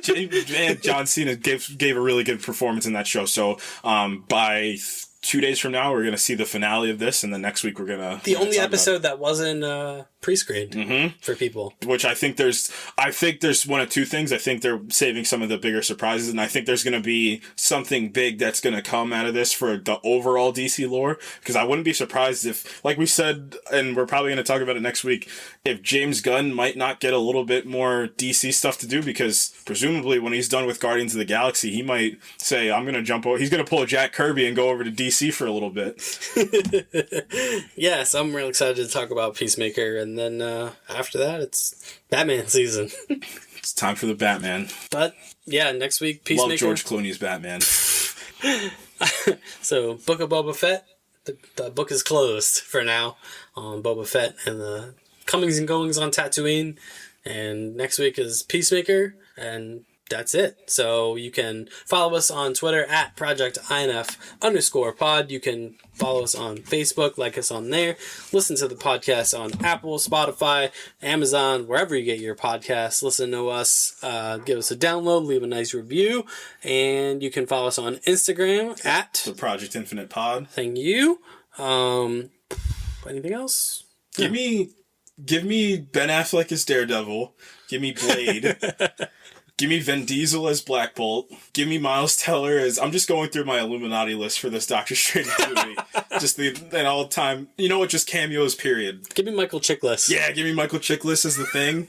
And John Cena gave a really good performance in that show. So by 2 days from now, we're going to see the finale of this, and then next week we're going to... The only episode that wasn't pre-screened for people. Which I think there's one of two things. I think they're saving some of the bigger surprises, and I think there's going to be something big that's going to come out of this for the overall DC lore, because I wouldn't be surprised if, like we said, and we're probably going to talk about it next week, if James Gunn might not get a little bit more DC stuff to do, because presumably when he's done with Guardians of the Galaxy, he might say, I'm going to jump over, he's going to pull a Jack Kirby and go over to DC for a little bit. Yes, I'm real excited to talk about Peacemaker, and then after that, it's Batman season. It's time for the Batman. But yeah, next week, Peacemaker. Love George Clooney's Batman. So, Book of Boba Fett. The book is closed for now on Boba Fett and the comings and goings on Tatooine. And next week is Peacemaker, and that's it. So you can follow us on Twitter at ProjectINF_pod. You can follow us on Facebook, like us on there. Listen to the podcast on Apple, Spotify, Amazon, wherever you get your podcasts. Listen to us, give us a download, leave a nice review, and you can follow us on Instagram at the Project Infinite Pod. Thank you. Anything else? Give me Ben Affleck as Daredevil. Give me Blade. Give me Vin Diesel as Black Bolt. Give me Miles Teller as... I'm just going through my Illuminati list for this Doctor Strange movie. Just an all-time... You know what? Just cameos, period. Give me Michael Chiklis. Yeah, give me Michael Chiklis as the Thing.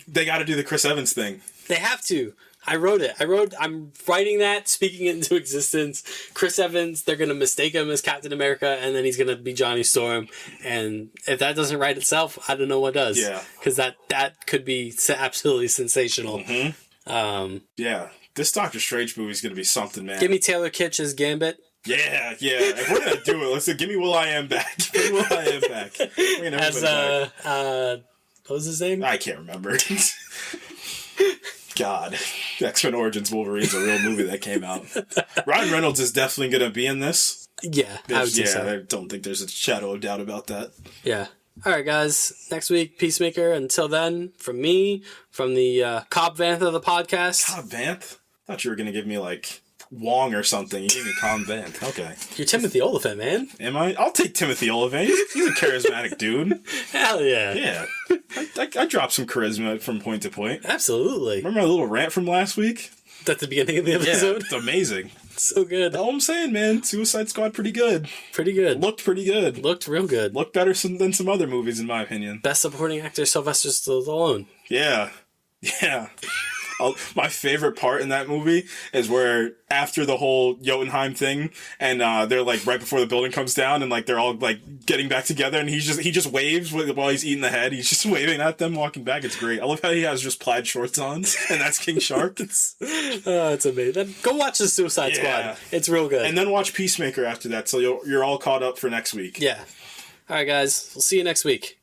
They got to do the Chris Evans thing. They have to. I wrote it. I'm writing that, speaking it into existence. Chris Evans, they're going to mistake him as Captain America, and then he's going to be Johnny Storm. And if that doesn't write itself, I don't know what does. Yeah. Because that could be absolutely sensational. Mm-hmm. Yeah. This Doctor Strange movie is going to be something, man. Give me Taylor Kitsch as Gambit. Yeah. If we're going to do it, let's give me Will.i.am back. Give me Will.i.am back. As, what was his name? I can't remember. God, X-Men Origins Wolverine is a real movie that came out. Ryan Reynolds is definitely going to be in this. Yeah, I would say so. I don't think there's a shadow of doubt about that. Yeah. All right, guys. Next week, Peacemaker. Until then, from me, from the Cobb Vanth of the podcast. Cobb Vanth? I thought you were going to give me, like, Wong or something. You gave me Cobb Vanth. Okay. You're Timothy Olyphant, man. Am I? I'll take Timothy Olyphant. He's a charismatic dude. Hell yeah. Yeah. I dropped some charisma from point to point. Absolutely. Remember my little rant from last week? At the beginning of the episode? Yeah, it's amazing. So good. All I'm saying, man, Suicide Squad pretty good. Pretty good. Looked pretty good. Looked real good. Looked better than some other movies, in my opinion. Best supporting actor, Sylvester Stallone. Yeah. My favorite part in that movie is where after the whole Jotunheim thing, and they're like right before the building comes down, and like they're all like getting back together, and he just waves while he's eating the head. He's just waving at them walking back. It's great. I love how he has just plaid shorts on, and that's King Shark. It's amazing. Then go watch the Suicide Squad. It's real good. And then watch Peacemaker after that, so you're all caught up for next week. Yeah. All right, guys. We'll see you next week.